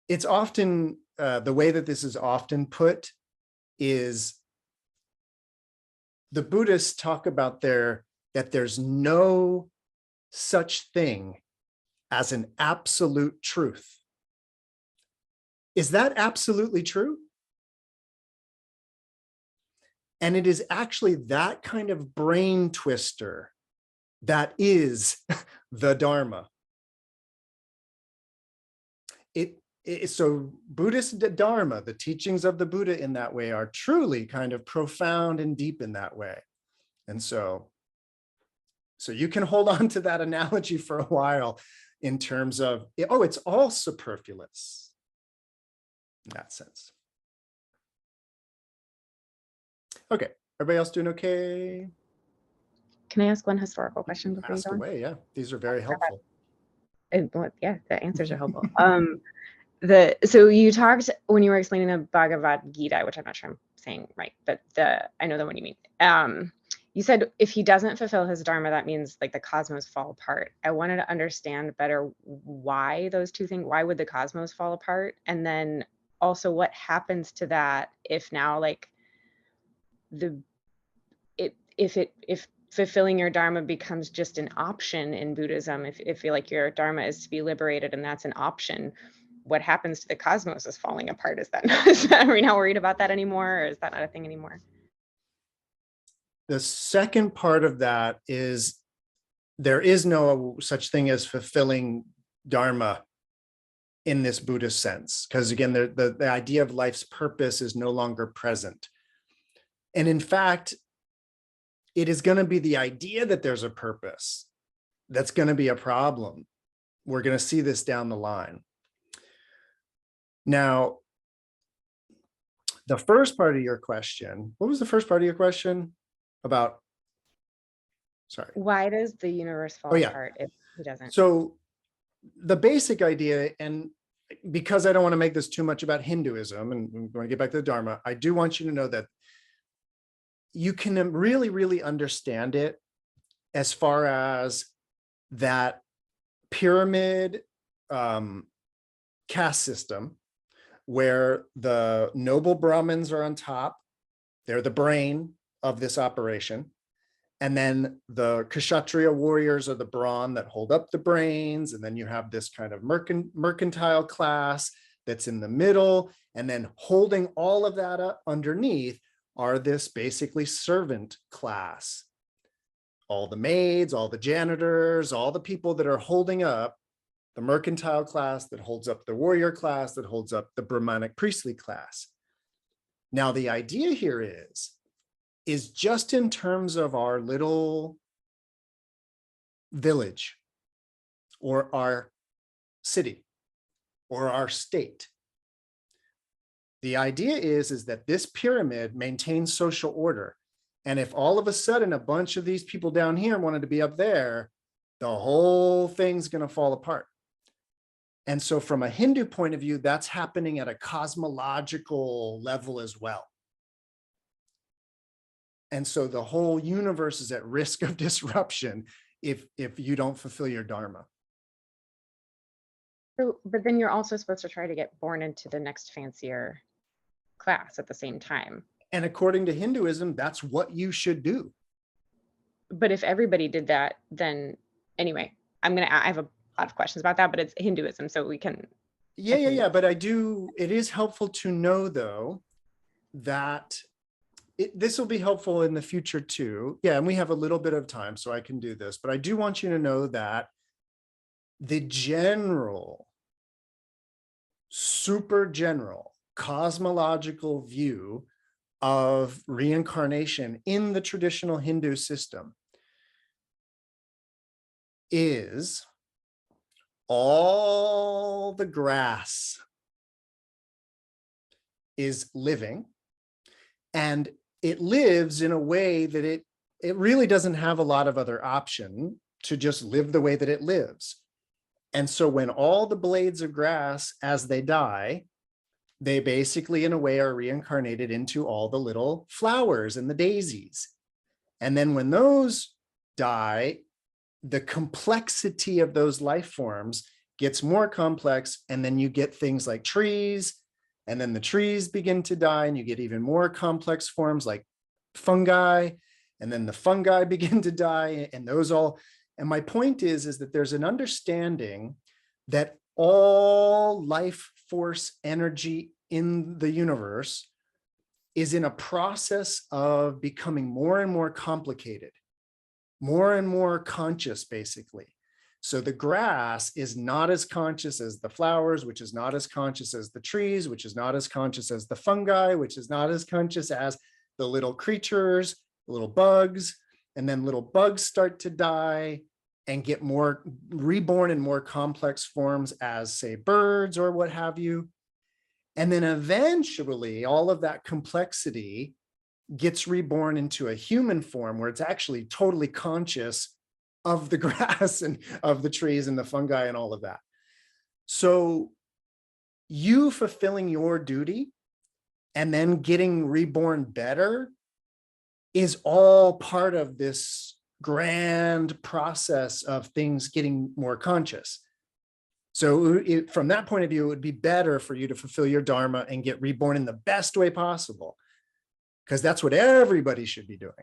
It's often, the way that this is often put is the Buddhists talk about that there's no such thing as an absolute truth. Is that absolutely true? And it is actually that kind of brain twister that is the Dharma. So Buddhist Dharma, the teachings of the Buddha in that way are truly kind of profound and deep in that way. And so you can hold on to that analogy for a while in terms of, oh, it's all superfluous in that sense. Okay, everybody else doing okay? Can I ask one historical question before you Ask go on? away, yeah. These are very helpful. Yeah, the answers are helpful. So you talked when you were explaining the Bhagavad Gita, which I'm not sure I'm saying right, but I know the one you mean. You said if he doesn't fulfill his Dharma, that means like the cosmos fall apart. I wanted to understand better why those two things, why would the cosmos fall apart? And then also what happens to that if now like if fulfilling your Dharma becomes just an option in Buddhism, if you like your Dharma is to be liberated and that's an option, what happens to the cosmos is falling apart? Are we not worried about that anymore? Or is that not a thing anymore? The second part of that is there is no such thing as fulfilling Dharma in this Buddhist sense, because again, the idea of life's purpose is no longer present. And in fact, it is going to be the idea that there's a purpose that's going to be a problem. We're going to see this down the line. Now, the first part of your question, what was the first part of your question about? Sorry. Why does the universe fall apart if he doesn't? So the basic idea, and because I don't want to make this too much about Hinduism, and I'm going to get back to the Dharma, I do want you to know that you can really, really understand it as far as that pyramid caste system where the noble Brahmins are on top. They're the brain of this operation. And then the Kshatriya warriors are the brawn that hold up the brains. And then you have this kind of mercantile class that's in the middle. And then holding all of that up underneath are this basically servant class. All the maids, all the janitors, all the people that are holding up the mercantile class, that holds up the warrior class, that holds up the Brahmanic priestly class. Now, the idea here is just in terms of our little village or our city or our state. The idea is that this pyramid maintains social order. And if all of a sudden a bunch of these people down here wanted to be up there, the whole thing's going to fall apart. And so from a Hindu point of view, that's happening at a cosmological level as well. And so the whole universe is at risk of disruption if you don't fulfill your Dharma. So, but then you're also supposed to try to get born into the next fancier class at the same time. And according to Hinduism, that's what you should do. But if everybody did that, then anyway, I have a lot of questions about that, but it's Hinduism, so we can. Yeah. But it is helpful to know though, that this will be helpful in the future too. Yeah, and we have a little bit of time, so I can do this, but I do want you to know that the general, super general cosmological view of reincarnation in the traditional Hindu system is all the grass is living, and it lives in a way that it really doesn't have a lot of other option to just live the way that it lives. And so when all the blades of grass, as they die, they basically in a way are reincarnated into all the little flowers and the daisies. And then when those die, the complexity of those life forms gets more complex. And then you get things like trees, and then the trees begin to die, and you get even more complex forms like fungi, and then the fungi begin to die, and those all. And my point is that there's an understanding that all life force energy in the universe is in a process of becoming more and more complicated, more and more conscious, basically. So the grass is not as conscious as the flowers, which is not as conscious as the trees, which is not as conscious as the fungi, which is not as conscious as the little creatures, little bugs. And then little bugs start to die and get more reborn in more complex forms as, say, birds or what have you. And then eventually all of that complexity gets reborn into a human form where it's actually totally conscious of the grass and of the trees and the fungi and all of that. So you fulfilling your duty and then getting reborn better is all part of this grand process of things getting more conscious. So from that point of view, it would be better for you to fulfill your Dharma and get reborn in the best way possible, because that's what everybody should be doing.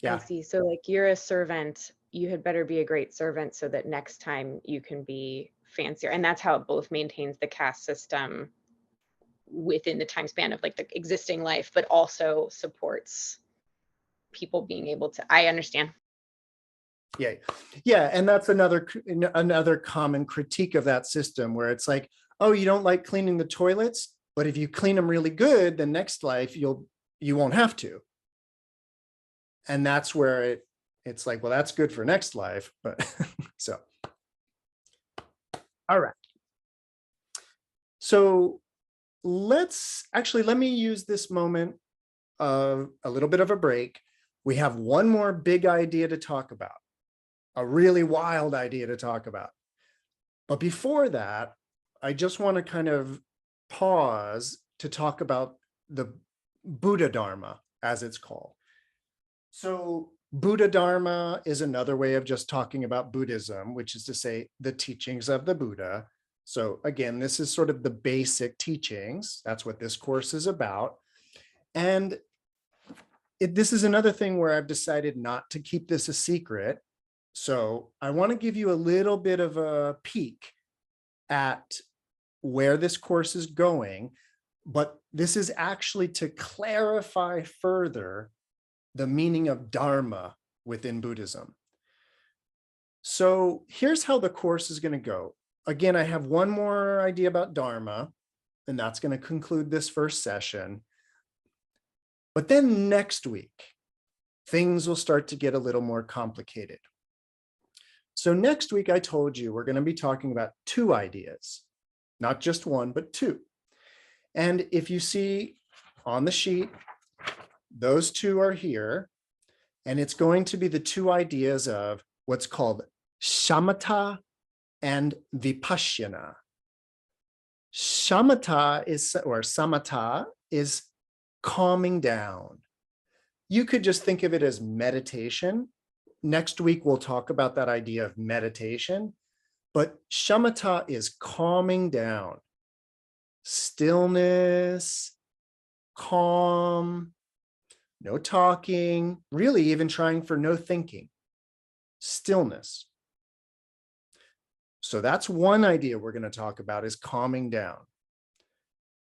Yeah. I see. So like you're a servant, you had better be a great servant so that next time you can be fancier. And that's how it both maintains the caste system within the time span of like the existing life, but also supports people being able to, I understand. Yeah. And that's another common critique of that system, where it's like, oh, you don't like cleaning the toilets, but if you clean them really good, the next life you won't have to. And that's where it's like, well, that's good for next life, but so. All right. So let me use this moment of a little bit of a break. We have one more big idea to talk about, a really wild idea to talk about. But before that, I just want to kind of pause to talk about the Buddha Dharma, as it's called. So Buddha Dharma is another way of just talking about Buddhism, which is to say the teachings of the Buddha. So again, this is sort of the basic teachings. That's what this course is about. And this is another thing where I've decided not to keep this a secret. So I want to give you a little bit of a peek at where this course is going, but this is actually to clarify further the meaning of Dharma within Buddhism. So here's how the course is going to go. Again, I have one more idea about Dharma, and that's going to conclude this first session. But then next week, things will start to get a little more complicated. So next week, I told you we're going to be talking about two ideas, not just one, but two. And if you see on the sheet, those two are here, and it's going to be the two ideas of what's called shamatha and vipassana. Shamatha is, or samatha is calming down. You could just think of it as meditation. Next week, we'll talk about that idea of meditation, but shamatha is calming down, stillness, calm, no talking, really even trying for no thinking, stillness. So that's one idea we're going to talk about, is calming down.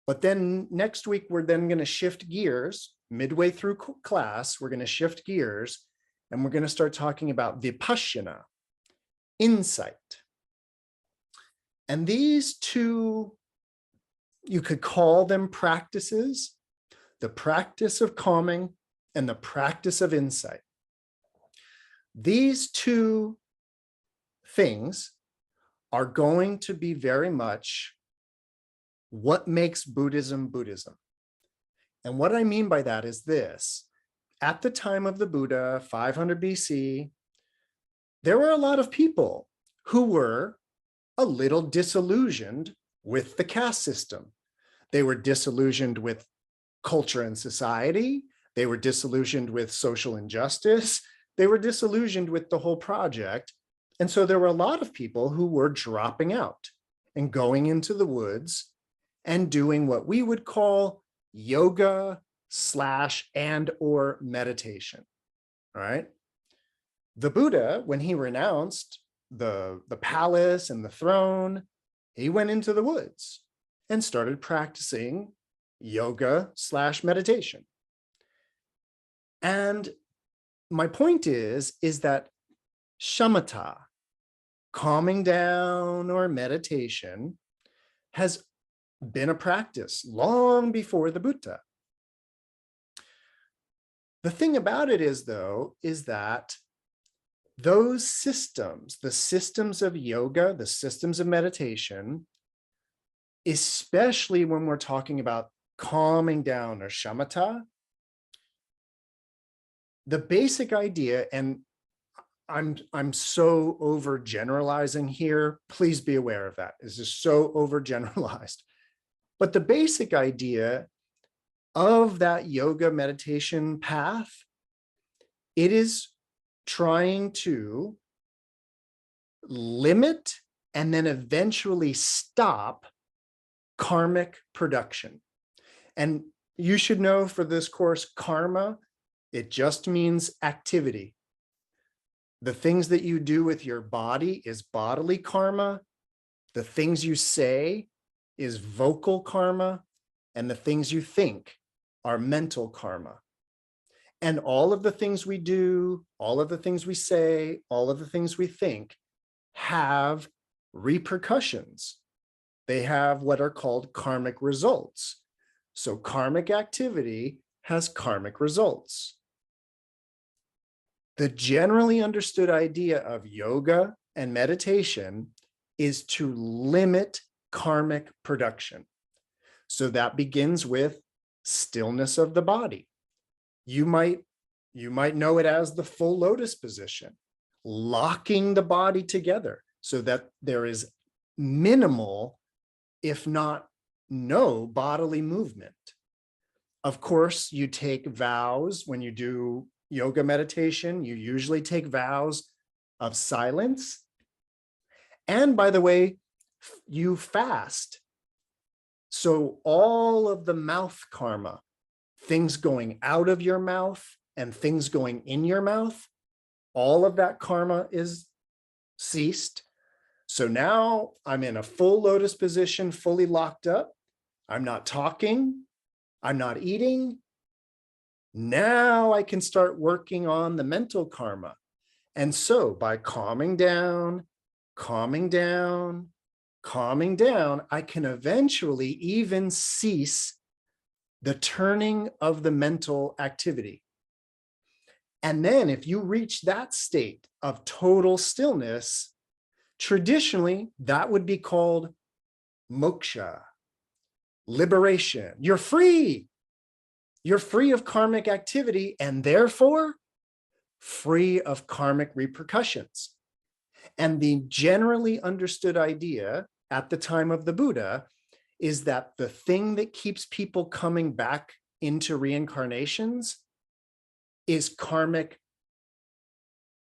But then next week, we're then going to shift gears. Midway through class, we're going to shift gears, and we're going to start talking about vipassana, insight. And these two, you could call them practices, the practice of calming and the practice of insight. These two things are going to be very much what makes Buddhism Buddhism. And what I mean by that is this: at the time of the Buddha, 500 BC, there were a lot of people who were a little disillusioned with the caste system. They were disillusioned with culture and society. They were disillusioned with social injustice. They were disillusioned with the whole project. And so there were a lot of people who were dropping out and going into the woods and doing what we would call yoga / and or meditation. All right. The Buddha, when he renounced the palace and the throne, he went into the woods and started practicing yoga / meditation. And my point is that shamatha, calming down or meditation, has been a practice long before the Buddha. The thing about it is, though, is that those systems, the systems of yoga, the systems of meditation, especially when we're talking about calming down or shamatha, the basic idea, and I'm so overgeneralizing here, please be aware of that. This is so overgeneralized. But the basic idea of that yoga meditation path, it is trying to limit and then eventually stop karmic production. And you should know, for this course, karma, it just means activity. The things that you do with your body is bodily karma. The things you say is vocal karma. And the things you think are mental karma. And all of the things we do, all of the things we say, all of the things we think have repercussions. They have what are called karmic results. So karmic activity has karmic results. The generally understood idea of yoga and meditation is to limit karmic production. So that begins with stillness of the body. You might know it as the full lotus position, locking the body together so that there is minimal, if not no, bodily movement. Of course, you take vows when you do yoga meditation, you usually take vows of silence. And by the way, you fast. So all of the mouth karma, things going out of your mouth and things going in your mouth, all of that karma is ceased. So now I'm in a full lotus position, fully locked up. I'm not talking. I'm not eating. Now I can start working on the mental karma. And so by calming down, calming down, calming down, I can eventually even cease the turning of the mental activity. And then if you reach that state of total stillness, traditionally that would be called moksha, liberation. You're free. You're free of karmic activity and therefore free of karmic repercussions. And the generally understood idea at the time of the Buddha is that the thing that keeps people coming back into reincarnations is karmic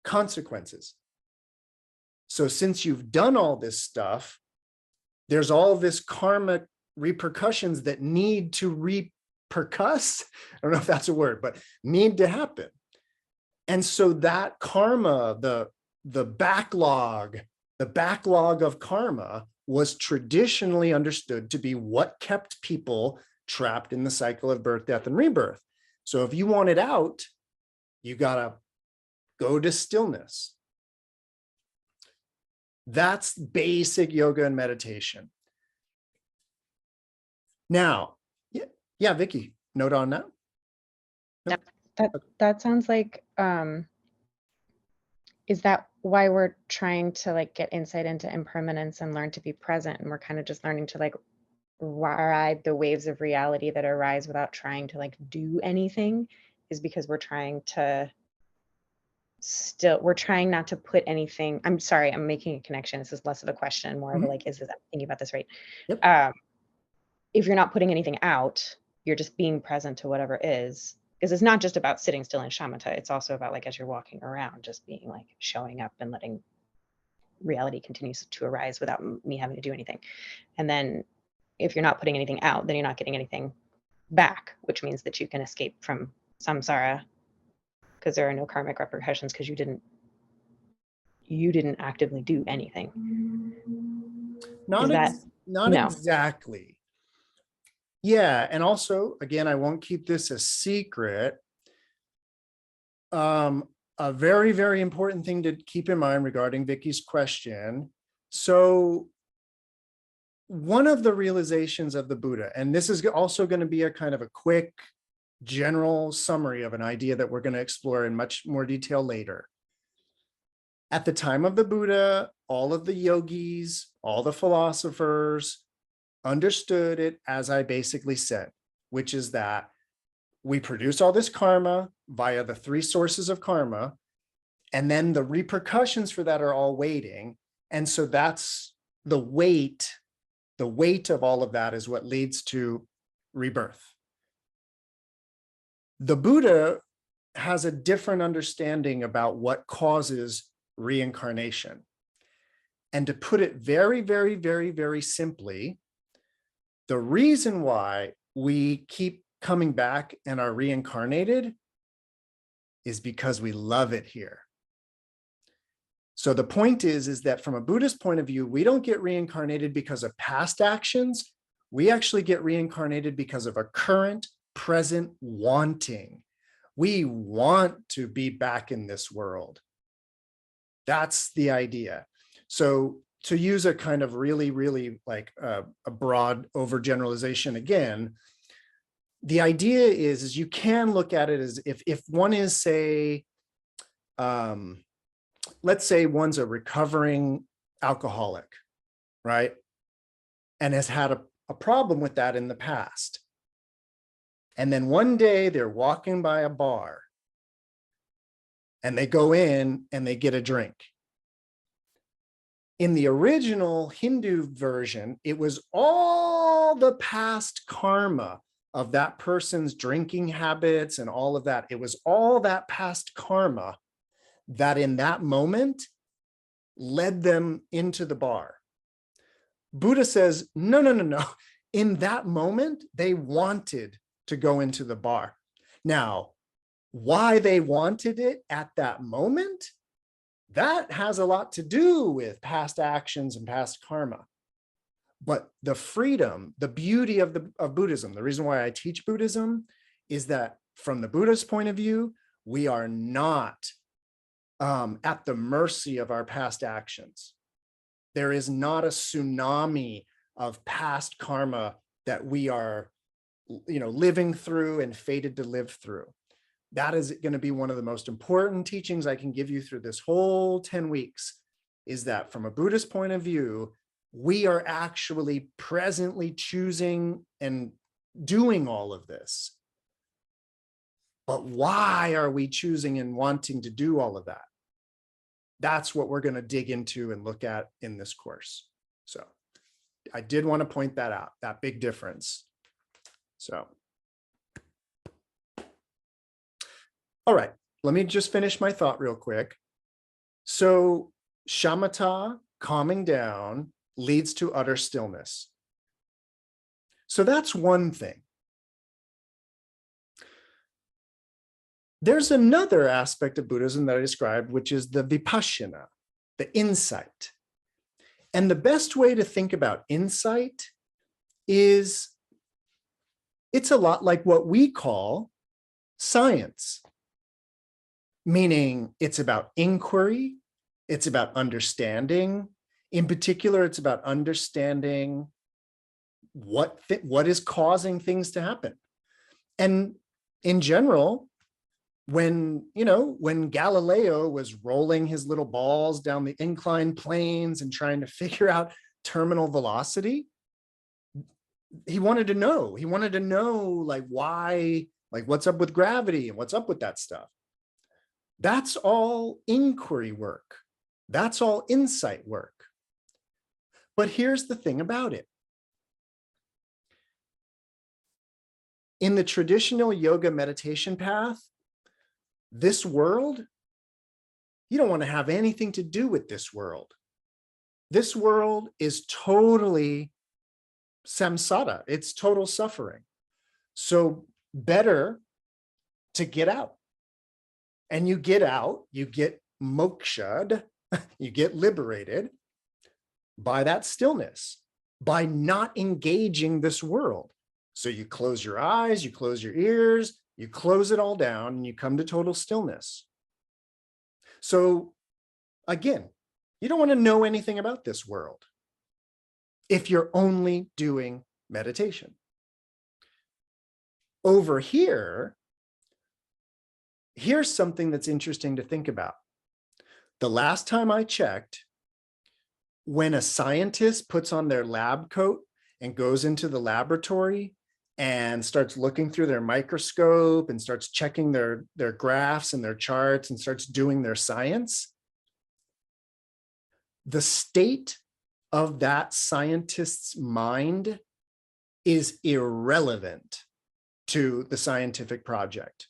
consequences. So since you've done all this stuff, there's all this karmic repercussions that need to repercuss. I don't know if that's a word, but need to happen. And so that karma, the backlog of karma was traditionally understood to be what kept people trapped in the cycle of birth, death, and rebirth. So if you want it out, you gotta go to stillness. That's basic yoga and meditation. Now, yeah, Vicky, note on that. That sounds like, is that why we're trying to like get insight into impermanence and learn to be present? And we're kind of just learning to like ride the waves of reality that arise without trying to like do anything, is because we're trying to we're trying not to put anything. I'm sorry, I'm making a connection. This is less of a question, more of a like, is this, I'm thinking about this right? Yep. If you're not putting anything out, you're just being present to whatever is. Because it's not just about sitting still in shamatha. It's also about like, as you're walking around, just being like showing up and letting reality continues to arise without me having to do anything. And then if you're not putting anything out, then you're not getting anything back, which means that you can escape from samsara because there are no karmic repercussions because you didn't actively do anything. Not No. exactly. Yeah, and also, again, I won't keep this a secret. A very, very important thing to keep in mind regarding Vicky's question. So one of the realizations of the Buddha, and this is also going to be a kind of a quick general summary of an idea that we're going to explore in much more detail later. At the time of the Buddha, all of the yogis, all the philosophers understood it as I basically said, which is that we produce all this karma via the three sources of karma, and then the repercussions for that are all waiting. And so that's the weight of all of that is what leads to rebirth. The Buddha has a different understanding about what causes reincarnation. And to put it very, very, very, very simply, the reason why we keep coming back and are reincarnated is because we love it here. So the point is that from a Buddhist point of view, we don't get reincarnated because of past actions. We actually get reincarnated because of a current, present wanting. We want to be back in this world. That's the idea. So to use a kind of really, really like a broad overgeneralization again, the idea is you can look at it as if one is, say, let's say one's a recovering alcoholic, right? And has had a problem with that in the past. And then one day they're walking by a bar and they go in and they get a drink. In the original Hindu version, it was all the past karma of that person's drinking habits and all of that. It was all that past karma that in that moment led them into the bar. Buddha says, no, no, no, no. In that moment, they wanted to go into the bar. Now, why they wanted it at that moment, that has a lot to do with past actions and past karma. But the freedom, the beauty of Buddhism, the reason why I teach Buddhism is that from the Buddha's point of view, we are not at the mercy of our past actions. There is not a tsunami of past karma that we are, living through and fated to live through. That is going to be one of the most important teachings I can give you through this whole 10 weeks, is that from a Buddhist point of view, we are actually presently choosing and doing all of this. But why are we choosing and wanting to do all of that? That's what we're going to dig into and look at in this course. So I did want to point that out, that big difference. So, all right, let me just finish my thought real quick. So shamatha, calming down, leads to utter stillness. So that's one thing. There's another aspect of Buddhism that I described, which is the vipassana, the insight. And the best way to think about insight is it's a lot like what we call science, meaning it's about inquiry, it's about understanding. In particular, it's about understanding what is causing things to happen. And in general, when Galileo was rolling his little balls down the inclined planes and trying to figure out terminal velocity, he wanted to know like why, like what's up with gravity and what's up with that stuff. That's all inquiry work. That's all insight work. But here's the thing about it. In the traditional yoga meditation path, this world, you don't want to have anything to do with this world. This world is totally samsara. It's total suffering. So better to get out. And you get out, you get mokshad, you get liberated by that stillness, by not engaging this world. So you close your eyes, you close your ears, you close it all down, and you come to total stillness. So again, you don't want to know anything about this world if you're only doing meditation. Over here, here's something that's interesting to think about. The last time I checked, when a scientist puts on their lab coat and goes into the laboratory and starts looking through their microscope and starts checking their graphs and their charts and starts doing their science, the state of that scientist's mind is irrelevant to the scientific project.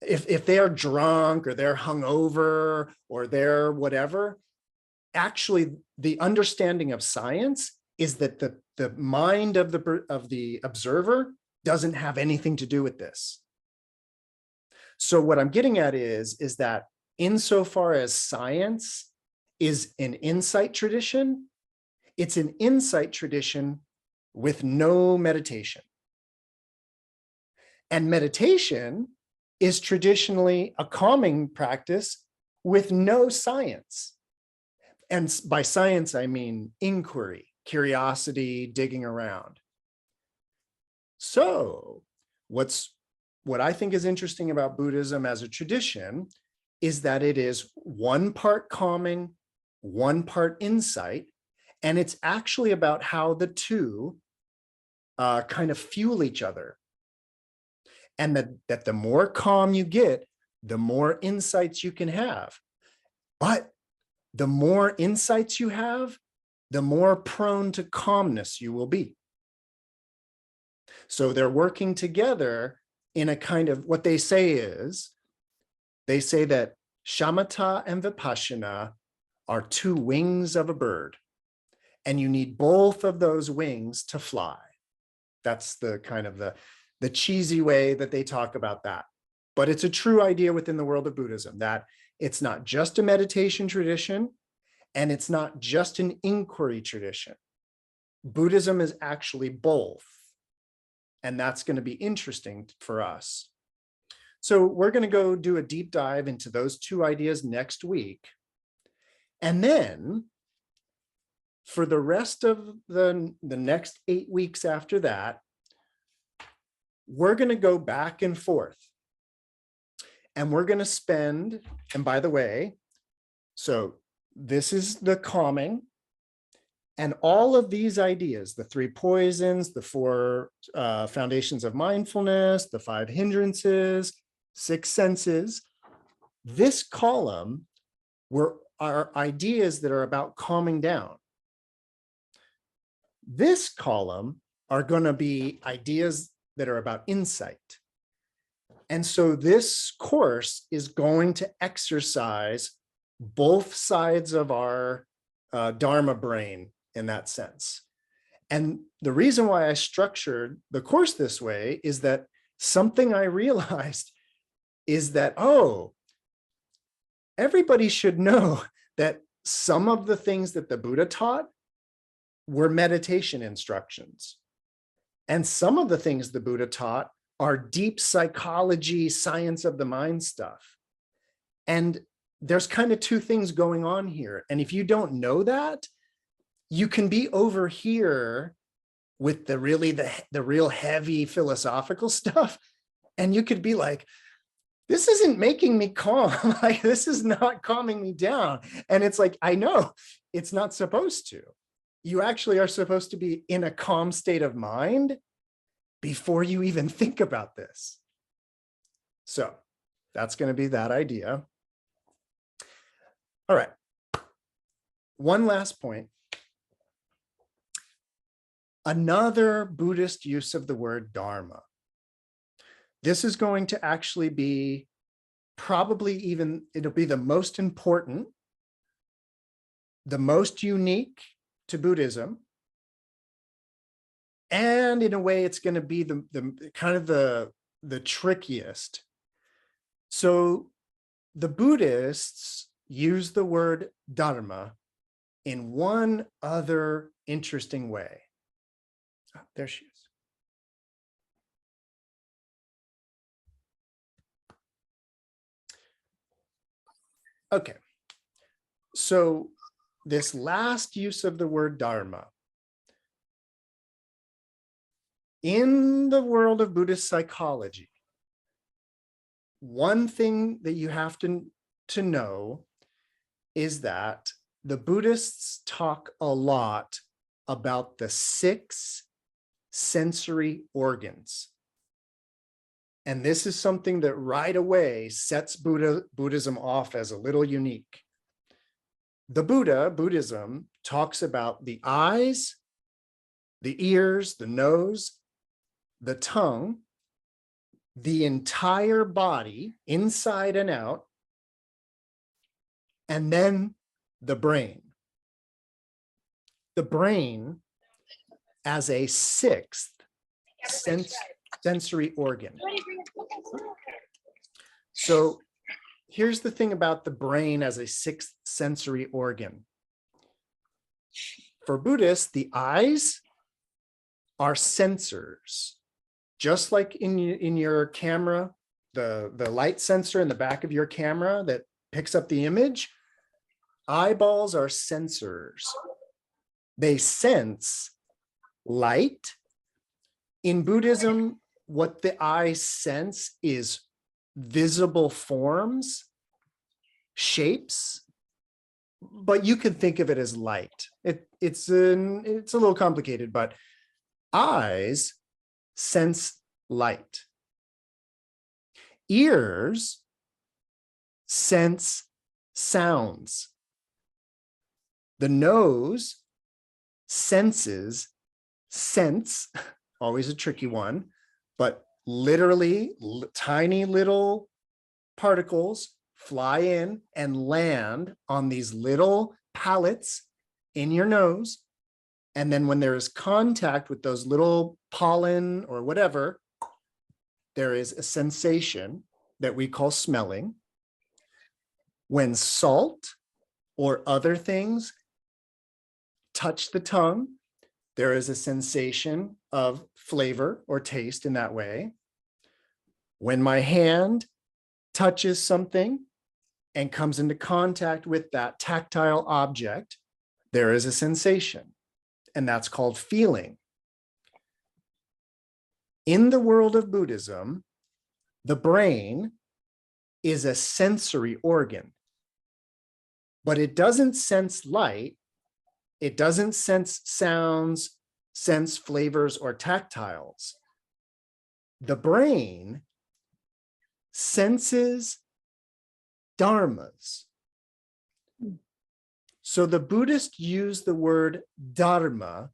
If they are drunk or they're hungover or they're whatever, actually the understanding of science is that the mind of the observer doesn't have anything to do with this. So what I'm getting at is that insofar as science is an insight tradition, it's an insight tradition with no meditation. And meditation is traditionally a calming practice with no science. And by science, I mean inquiry, curiosity, digging around. So what I think is interesting about Buddhism as a tradition is that it is one part calming, one part insight, and it's actually about how the two kind of fuel each other. And that the more calm you get, the more insights you can have. But the more insights you have, the more prone to calmness you will be. So they're working together in a kind of, what they say that shamatha and vipassana are two wings of a bird, and you need both of those wings to fly. That's the kind of the cheesy way that they talk about that. But it's a true idea within the world of Buddhism, that it's not just a meditation tradition, and it's not just an inquiry tradition. Buddhism is actually both. And that's going to be interesting for us. So we're going to go do a deep dive into those two ideas next week. And then for the rest of the next 8 weeks after that, we're going to go back and forth. And we're going to spend, and by the way, so this is the calming. And all of these ideas, the 3 poisons, the 4 foundations of mindfulness, the 5 hindrances, 6 senses, this column are ideas that are about calming down. This column are going to be ideas that are about insight. And so this course is going to exercise both sides of our Dharma brain in that sense. And the reason why I structured the course this way is that something I realized is that, oh, everybody should know that some of the things that the Buddha taught were meditation instructions. And some of the things the Buddha taught are deep psychology, science of the mind stuff. And there's kind of 2 things going on here. And if you don't know that, you can be over here with the real heavy philosophical stuff. And you could be like, this isn't making me calm. Like, this is not calming me down. And it's like, I know it's not supposed to. You actually are supposed to be in a calm state of mind before you even think about this. So that's going to be that idea. All right. One last point. Another Buddhist use of the word Dharma. This is going to actually be probably it'll be the most important, the most unique to Buddhism. And in a way, it's going to be the kind of the trickiest. So the Buddhists use the word Dharma in one other interesting way. Oh, there she is. Okay. So this last use of the word Dharma, in the world of Buddhist psychology, one thing that you have to know is that the Buddhists talk a lot about the 6 sensory organs. And this is something that right away sets Buddhism off as a little unique. Buddhism talks about the eyes, the ears, the nose, the tongue, the entire body, inside and out, and then the brain. The brain as a 6th sensory organ. So here's the thing about the brain as a 6th sensory organ. For Buddhists, the eyes are sensors. Just like in your camera, the light sensor in the back of your camera that picks up the image, eyeballs are sensors. They sense light. In Buddhism, what the eye sense is visible forms, shapes, but you can think of it as light. It's a little complicated, but eyes sense light. Ears sense sounds. The nose senses scents always a tricky one, but literally tiny little particles fly in and land on these little pallets in your nose. And then when there is contact with those little pollen or whatever, there is a sensation that we call smelling. When salt or other things touch the tongue, there is a sensation of flavor or taste in that way. When my hand touches something and comes into contact with that tactile object, there is a sensation, and that's called feeling. In the world of Buddhism, the brain is a sensory organ, but it doesn't sense light. It doesn't sense sounds, sense flavors, or tactiles. The brain senses dharmas. So the Buddhists use the word dharma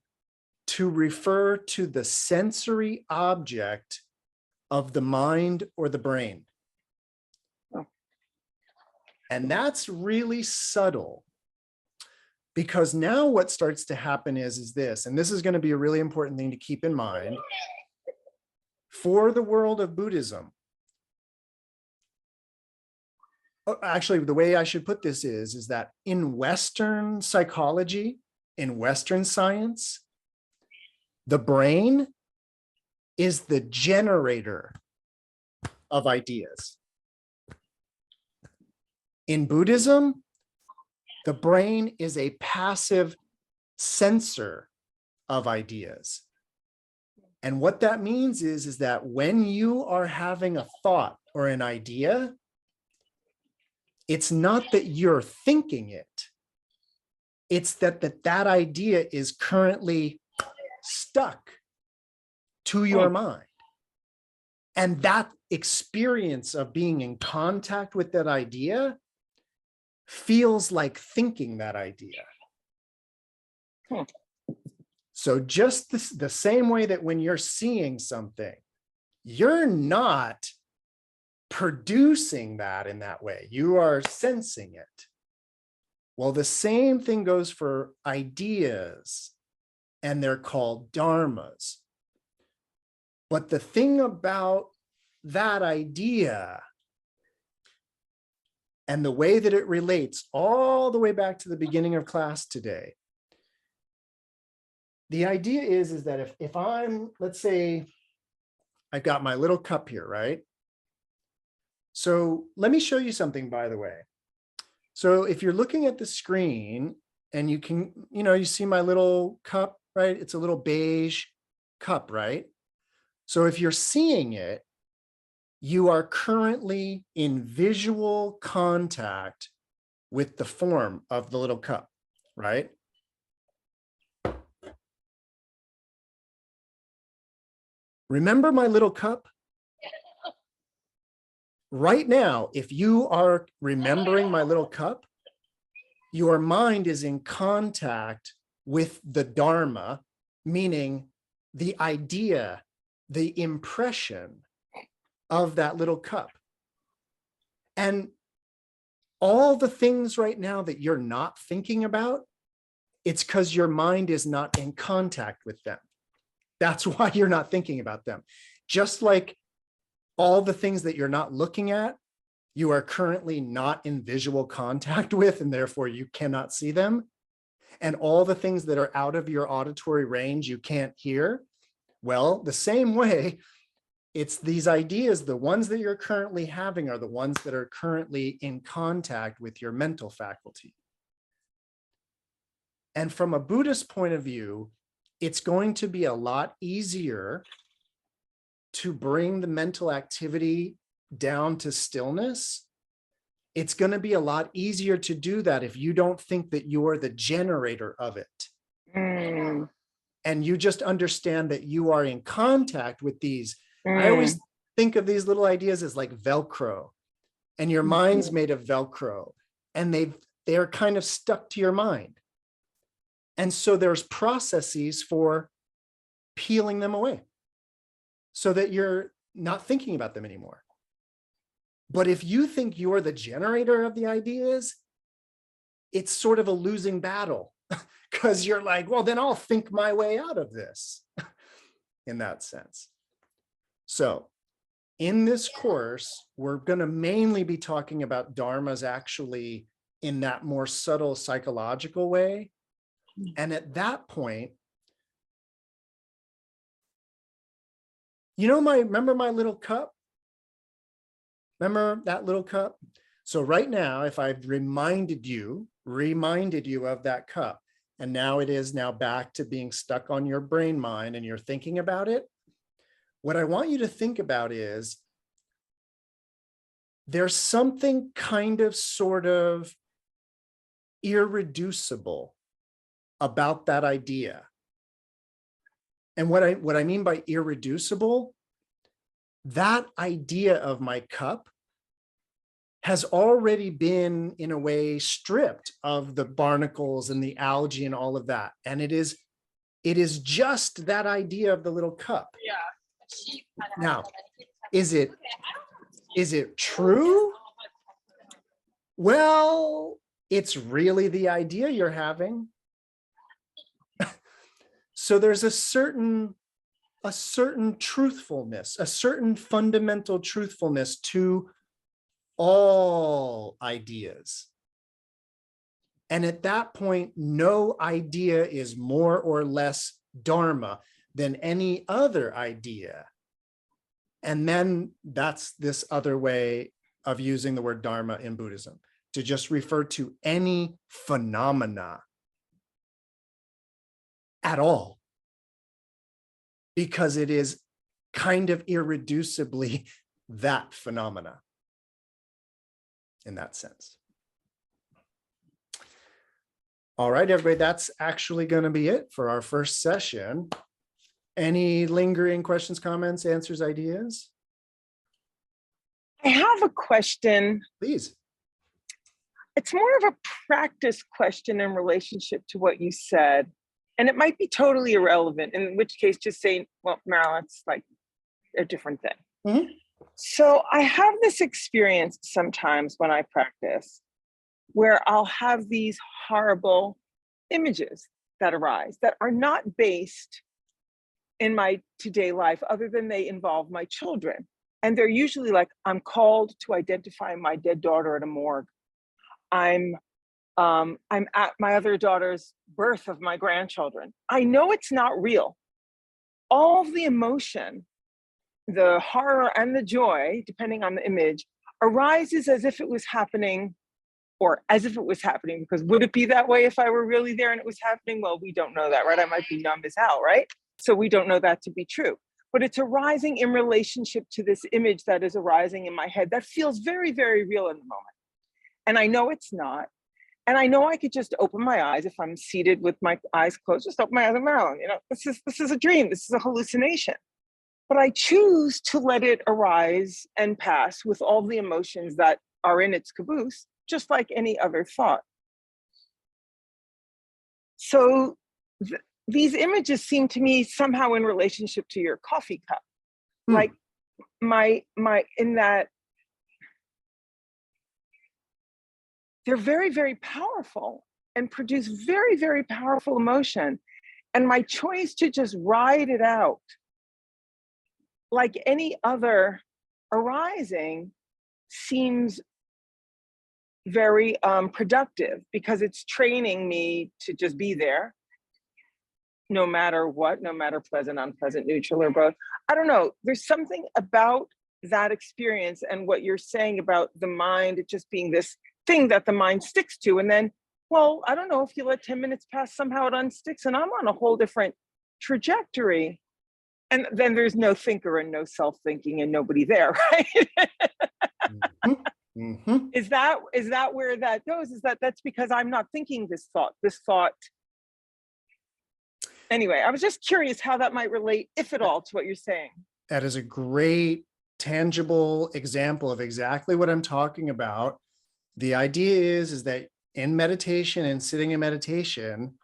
to refer to the sensory object of the mind or the brain. And that's really subtle, because now what starts to happen is this, and this is going to be a really important thing to keep in mind for the world of Buddhism. Actually, the way I should put this is that in Western psychology, in Western science, the brain is the generator of ideas. In Buddhism, the brain is a passive sensor of ideas. And what that means is that when you are having a thought or an idea, it's not that you're thinking it. It's that idea is currently stuck to your mind. And that experience of being in contact with that idea feels like thinking that idea. So just the same way that when you're seeing something, you're not producing that in that way. You are sensing it. Well, the same thing goes for ideas, and they're called dharmas. But the thing about that idea and the way that it relates all the way back to the beginning of class today, the idea is that if I'm, let's say, I've got my little cup here, right? So let me show you something, by the way. So if you're looking at the screen and you can, you see my little cup, right? It's a little beige cup, right? So if you're seeing it, you are currently in visual contact with the form of the little cup, right? Remember my little cup? Right now, if you are remembering my little cup, your mind is in contact with the Dharma, meaning the idea, the impression of that little cup. And all the things right now that you're not thinking about, it's because your mind is not in contact with them. That's why you're not thinking about them. Just like all the things that you're not looking at, you are currently not in visual contact with, and therefore you cannot see them. And all the things that are out of your auditory range, you can't hear. Well, the same way, it's these ideas, the ones that you're currently having are the ones that are currently in contact with your mental faculty. And from a Buddhist point of view, it's going to be a lot easier to bring the mental activity down to stillness. It's going to be a lot easier to do that if you don't think that you're the generator of it. And you just understand that you are in contact with these. I always think of these little ideas as like Velcro, and your mind's made of Velcro, and they're kind of stuck to your mind. And so there's processes for peeling them away. so that you're not thinking about them anymore. But if you think you're the generator of the ideas, it's sort of a losing battle because you're like, well, then I'll think my way out of this in that sense. So in this course, we're going to mainly be talking about dharmas actually in that more subtle psychological way. And at that point, remember my little cup? Remember that little cup? So right now, if I've reminded you of that cup, and now it is now back to being stuck on your brain mind and you're thinking about it, what I want you to think about is there's something kind of sort of irreducible about that idea. And what I mean by irreducible, that idea of my cup has already been, in a way, stripped of the barnacles and the algae and all of that. And it is just that idea of the little cup. Now, is it true? Well, it's really the idea you're having. So there's a certain truthfulness, a certain fundamental truthfulness to all ideas. And at that point, no idea is more or less dharma than any other idea. And then that's this other way of using the word dharma in Buddhism, to just refer to any phenomena at all, because it is kind of irreducibly that phenomena in that sense. All right, everybody, that's actually going to be it for our first session. Any lingering questions, comments, answers, ideas? I have a question. Please. It's more of a practice question in relationship to what you said. And it might be totally irrelevant, in which case just say, well, Marilyn, it's like a different thing. Mm-hmm. So I have this experience sometimes when I practice where I'll have these horrible images that arise that are not based in my today life other than they involve my children. And they're usually like, I'm called to identify my dead daughter at a morgue. I'm at my other daughter's birth of my grandchildren. I know it's not real. All of the emotion, the horror and the joy, depending on the image, arises as if it was happening, or as if it was happening, because would it be that way if I were really there and it was happening? Well, we don't know that, right? I might be numb as hell, right? So we don't know that to be true. But it's arising in relationship to this image that is arising in my head that feels very, very real in the moment. And I know it's not. And I know I could just open my eyes if I'm seated with my eyes closed, just open my eyes and Marilyn, this is a dream, this is a hallucination. But I choose to let it arise and pass with all the emotions that are in its caboose, just like any other thought. So these images seem to me somehow in relationship to your coffee cup. Like my in that they're very, very powerful and produce very, very powerful emotion. And my choice to just ride it out like any other arising seems very productive, because it's training me to just be there, no matter what, no matter pleasant, unpleasant, neutral, or both. I don't know. There's something about that experience and what you're saying about the mind just being this thing that the mind sticks to. And then, well, I don't know, if you let 10 minutes pass, somehow it unsticks and I'm on a whole different trajectory. And then there's no thinker and no self-thinking and nobody there, right? Mm-hmm. Mm-hmm. Is that where that goes? Is that's because I'm not thinking this thought. Anyway, I was just curious how that might relate, if at all, to what you're saying. That is a great tangible example of exactly what I'm talking about. The idea is that in meditation and sitting in meditation,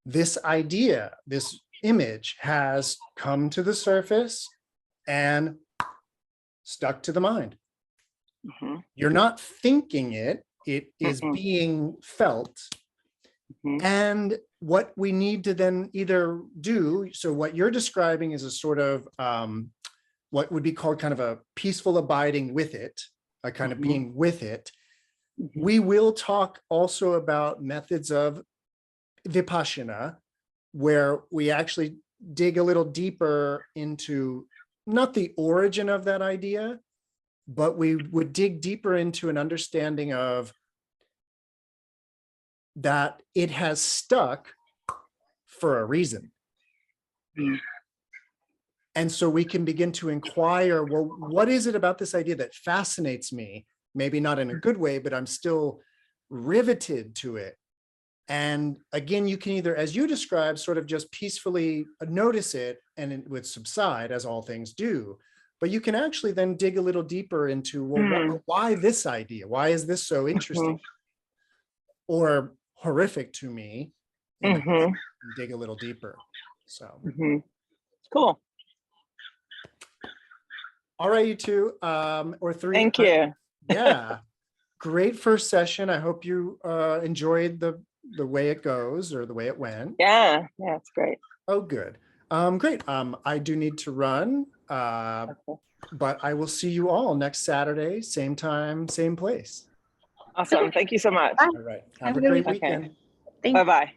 this idea, this image has come to the surface and stuck to the mind. Mhm. You're not thinking it, it is Mm-mm. being felt. Mhm. And what we need to then either do, so what you're describing is a sort of what would be called kind of a peaceful abiding with it, a kind of Mhm. being with it. Mhm. We will talk also about methods of vipassana, where we actually dig a little deeper into not the origin of that idea, but we would dig deeper into an understanding of that it has stuck for a reason. Mm. And so we can begin to inquire, well, what is it about this idea that fascinates me? Maybe not in a good way, but I'm still riveted to it. And again, you can either, as you described, sort of just peacefully notice it and it would subside, as all things do. But you can actually then dig a little deeper into, well, Mm. why this idea? Why is this so interesting Mhm. or horrific to me? And Mhm. dig a little deeper. So, Mhm. Cool. all right, you two or three. Thank you. Yeah, great first session. I hope you enjoyed the way it goes or the way it went. Yeah. Yeah. It's great. Oh, good. Great. I do need to run, Okay. but I will see you all next Saturday, same time, same place. Awesome. Thank you so much. Bye. All right. Have Have a a good great weekend. weekend. Thanks. Bye bye.